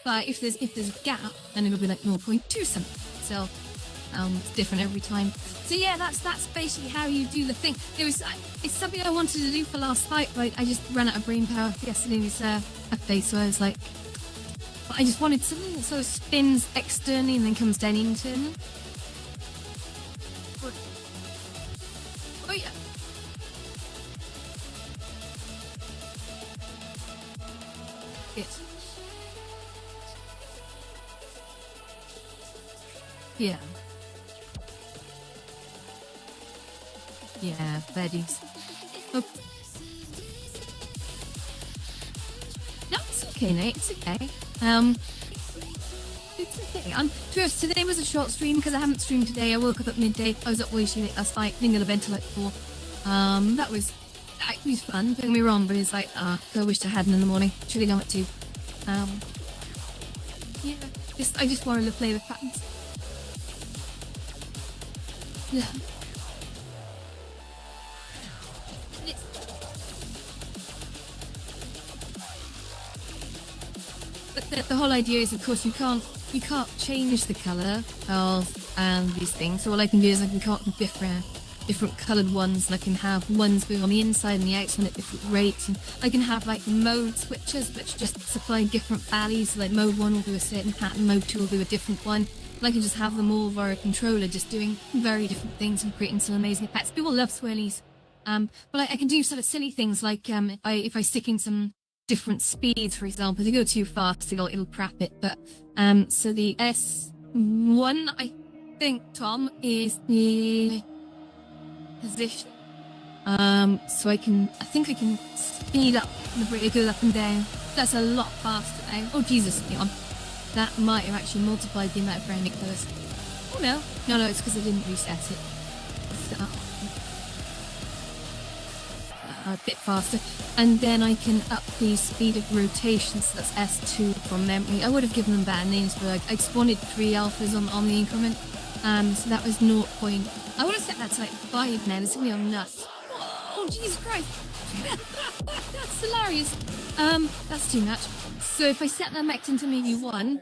But if there's a gap, then it'll be like 0.2 something. So it's different every time. So yeah, that's basically how you do the thing. It's something I wanted to do for last night, but I just ran out of brain power yesterday's update. So I was like, I just wanted something that sort of spins externally and then comes down internally. Oh yeah. Yeah. Yeah, baddies. Oh. No, it's okay, Nate. It's okay. It's okay. First, today was a short stream because I haven't streamed today. I woke up at midday. I was up way too late last night. Didn't go to bed till like 4. That was fun. Don't get me wrong, but it's like, I wished I hadn't in the morning. Should have done it too. Yeah. I just wanted to play with patterns. Yeah. But the whole idea is, of course, you can't change the colour of these things. So all I can do is I can come up with different coloured ones, and I can have ones going on the inside and the outside at different rates, and I can have like mode switches which just supply different values. So like mode 1 will do a certain pattern, mode 2 will do a different one, and I can just have them all via a controller, just doing very different things and creating some amazing effects. People love swirlies, but I can do sort of silly things like if I stick in some different speeds, for example. If you go too fast, it'll crap it. But so the S1, I think, Tom, is the position. So I think I can speed up the rate it goes up and down. That's a lot faster now. Oh Jesus, hang on. That might have actually multiplied the amount of frame it goes. Oh no, it's because I didn't reset it. So, a bit faster, and then I can up the speed of rotation, so that's S2 from memory. I would have given them bad names, but I spawned 3 alphas on the increment, so that was 0. I would have set that to like 5 now. This is gonna be nuts. Oh Jesus Christ. That's hilarious. That's too much. So if I set that max into maybe 1,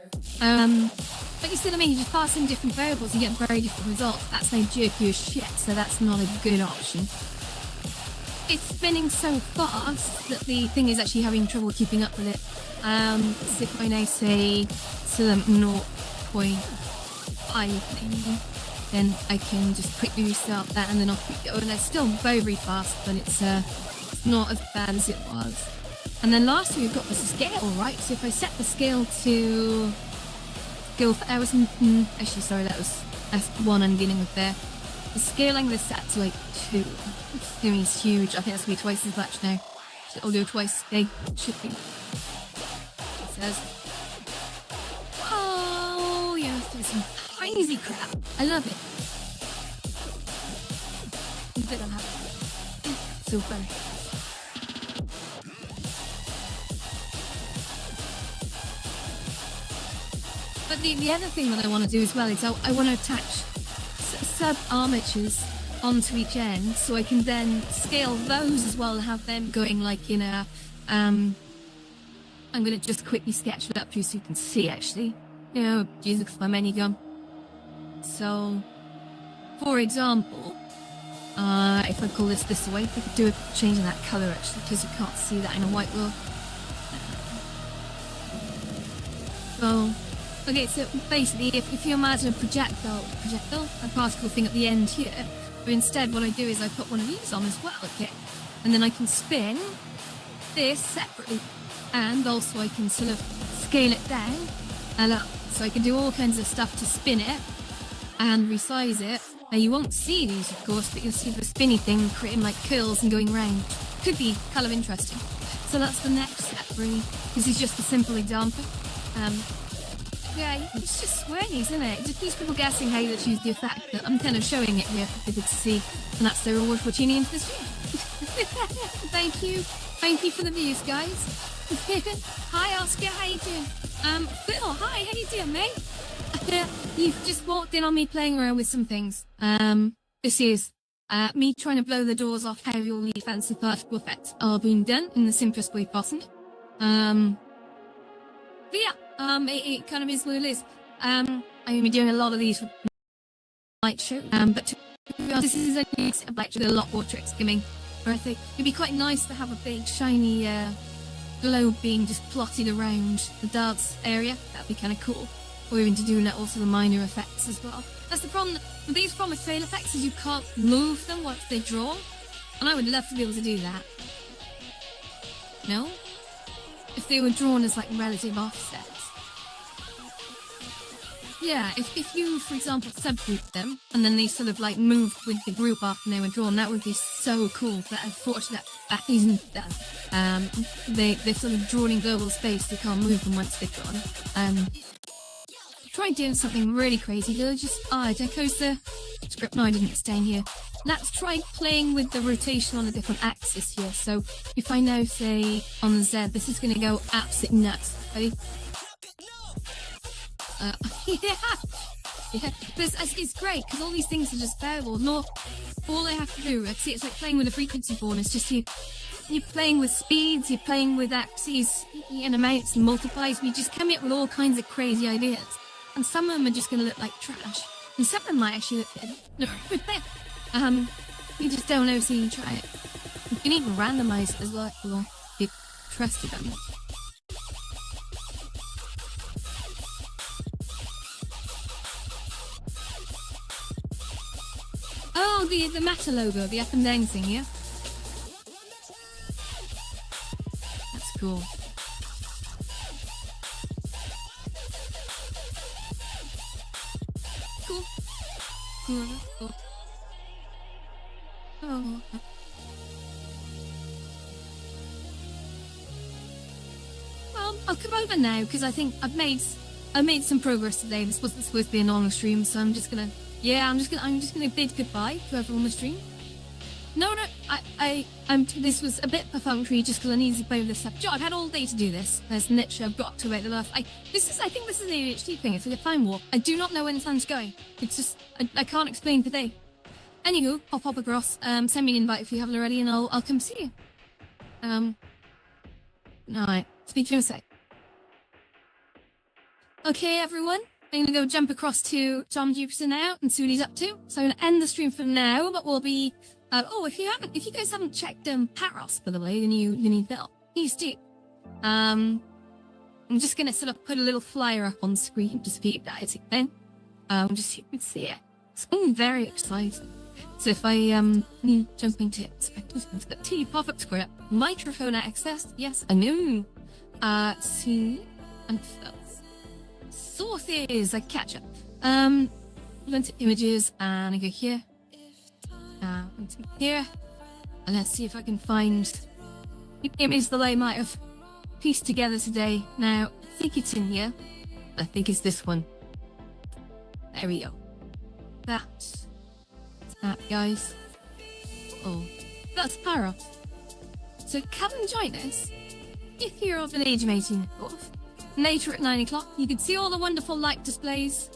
but you see what I mean, you just pass in different variables, you get very different results. That's now jerky as shit, so that's not a good option. It's spinning so fast that the thing is actually having trouble keeping up with it. So if I now say to them 0.5 maybe, then I can just quickly restart that and then I'll keep going. And it's still very, very fast, but it's not as bad as it was. And then lastly, we've got the scale, right? So if I set the scale to go for hours, actually, sorry, that was F1 I'm dealing with there. The scaling is set to like 2. It's going to be huge. I think that's going to be twice as much now. I'll do it twice a day. Should be. It says. Oh, yeah, there's some crazy crap. I love it. A bit unhappy. So funny. But the other thing that I want to do as well is I want to attach sub-armatures onto each end, so I can then scale those as well and have them going like in a I'm going to just quickly sketch it up for you so you can see actually. Jesus, my menu gun. So for example, if I call this away, we could do a change in that colour actually, because you can't see that in a white world. So okay, so basically, if you imagine a projectile, a particle thing at the end here, but instead what I do is I put one of these on as well, okay? And then I can spin this separately, and also I can sort of scale it down and up. So I can do all kinds of stuff to spin it and resize it. Now you won't see these, of course, but you'll see the spinny thing creating like curls and going round. Could be kind of interesting. So that's the next step, really. This is just a simple example. Yeah, it's just swirlies, isn't it? It just keeps people guessing how you choose the effect, but I'm kind of showing it here for people to see, and that's the reward for tuning into the stream. Thank you for the views, guys. Hi Oscar, how you doing? Phil, hi, how you doing, mate? You've just walked in on me playing around with some things. This is me trying to blow the doors off how all these fancy particle effects are being done in the simplest way possible. But yeah. It kind of is what it is. I'm going to be doing a lot of these for light show, but to be honest, this is a new set of lecture with a lot more tricks coming. Where I think it'd be quite nice to have a big shiny globe being just plotted around the dance area. That'd be kind of cool. Or even to do also the minor effects as well. That's the problem with these promise fail effects, is you can't move them once they're drawn, and I would love to be able to do that. No? If they were drawn as like relative offsets. yeah, if you, for example, subgroup them and then they sort of like moved with the group after they were drawn, that would be so cool. But unfortunately, that isn't done. They're sort of drawn in global space. They can't move them once they're drawn. Try doing something really crazy. They'll just it echoes the script. No, I didn't stay in here. Let's try playing with the rotation on a different axis here. So if I now say on Z, this is going to go absolutely nuts. Ready? Yeah. But it's great because all these things are just variables. No, all I have to do, see, it's like playing with a frequency board. It's just you're playing with speeds, you're playing with axes and amounts and multiplies. We just come up with all kinds of crazy ideas. And some of them are just going to look like trash. And some of them might actually look good. No, you just don't know, so you try it. You can even randomize it as well if you trust it that much. Oh, the meta logo, the up and down thing, yeah? That's cool. Cool. Cool. Oh. Well, I'll come over now because I think I've made some progress today. This wasn't supposed to be a normal stream, so I'm just gonna bid goodbye to everyone on the stream. No, this was a bit perfunctory just because I needed to play with this stuff. Joe, I've had all day to do this. There's literally, I've got to wait the last. I think this is an ADHD thing. It's like a time warp. I do not know when the sun's going. It's just I can't explain today. Anywho, I'll pop across. Send me an invite if you haven't already, and I'll come see you. Alright. Speak to you in a sec. Okay, everyone. I'm gonna go jump across to Tom Jupiter now and see what he's up to. So I'm gonna end the stream for now, but we'll be. If you guys haven't checked Paros, by the way, the new build, please do. I'm just gonna sort of put a little flyer up on screen just for you guys again. Just so you can see it. I'm very excited. So if I jumping tips, T pop-up square, microphone access, yes, I know. See and sources, I catch up. Into images and I go here. Into here. And let's see if I can find the image that I might have pieced together today. Now, I think it's in here. I think it's this one. There we go. That, guys. Oh, that's Paros. So come and join us if you're of an age of 18 and above. Later at 9 o'clock, you can see all the wonderful light displays.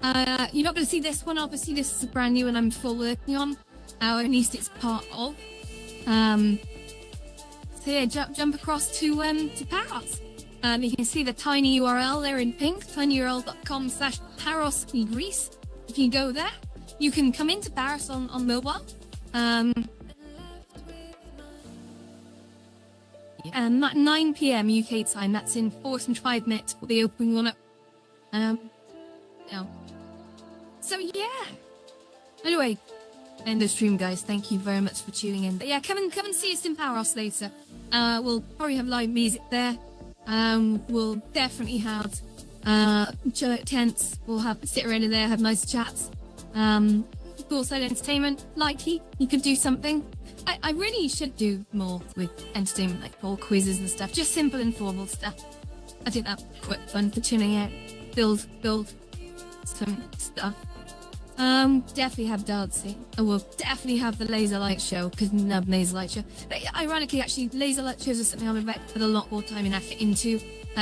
You're not going to see this one. Obviously, this is a brand new one I'm still working on. Or at least it's part of. So yeah, jump across to Paros. You can see the tiny URL there in pink, tinyurl.com/ParosGreece. If you go there, you can come into Paros on mobile. And 9 p.m. UK time. That's in 45 minutes for the opening one up. So yeah. Anyway, end the stream, guys. Thank you very much for tuning in. But yeah, come and see us in Paros later. We'll probably have live music there. We'll definitely have chill out tents. We'll sit around in there, have nice chats. Poolside entertainment. Likely you could do something. I really should do more with entertainment, like poll quizzes and stuff. Just simple, informal stuff. I think that's quite fun for tuning out. Build some stuff. Definitely have dancing. And we'll definitely have the laser light show, because we love laser light show. But ironically, actually, laser light shows are something I'm about to put a lot more time and effort into.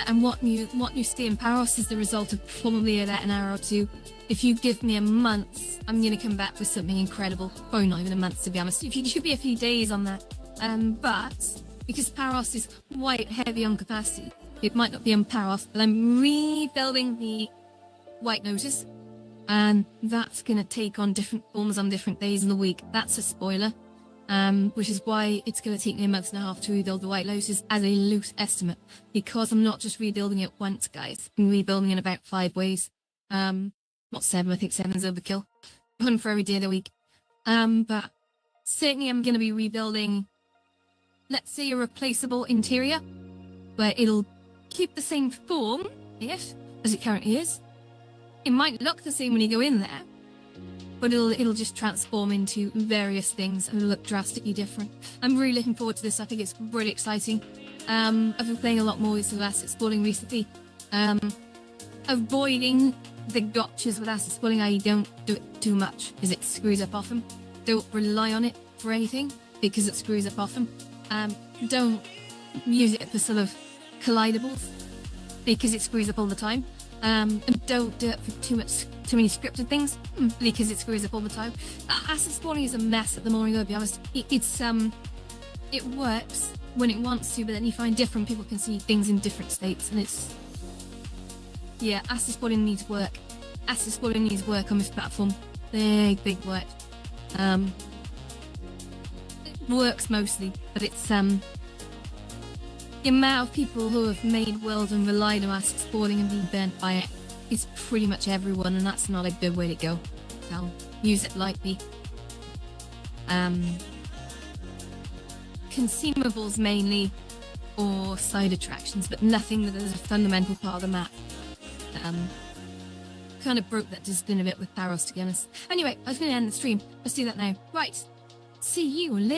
And what you see in Paros is the result of probably about an hour or two. If you give me a month, I'm going to come back with something incredible. Probably not even a month, to be honest. It should be a few days on that. But because Paros is quite heavy on capacity, it might not be on Paros, but I'm rebuilding the White Lotus. And that's going to take on different forms on different days in the week. That's a spoiler. Which is why it's going to take me a month and a half to rebuild the White Lotus as a loose estimate. Because I'm not just rebuilding it once, guys. I'm rebuilding in about 5 ways. Not 7, I think 7's overkill. 1 for every day of the week. But certainly I'm going to be rebuilding, let's say, a replaceable interior, where it'll keep the same form, as it currently is. It might look the same when you go in there, but it'll just transform into various things and it'll look drastically different. I'm really looking forward to this. I think it's really exciting. I've been playing a lot more with asset spawning recently. Avoiding the gotchas with asset spawning. I don't do it too much because it screws up often. Don't rely on it for anything because it screws up often. Don't use it for sort of collidables because it screws up all the time. And don't do it for too many scripted things because it screws up all the time. Asset spawning is a mess at the moment, to be honest. It works when it wants to, but then you find different people can see things in different states, and yeah, asset spawning needs work. Asset spawning needs work on this platform. Big work. It works mostly, but it's the amount of people who have made worlds and relied on asset spawning and been burnt by it is pretty much everyone, and that's not a good way to go. So use it lightly. Consumables mainly, or side attractions, but nothing that is a fundamental part of the map. Kind of broke that discipline a bit with Paros, to be honest. Anyway, I was going to end the stream. Let's do that now. Right. See you later.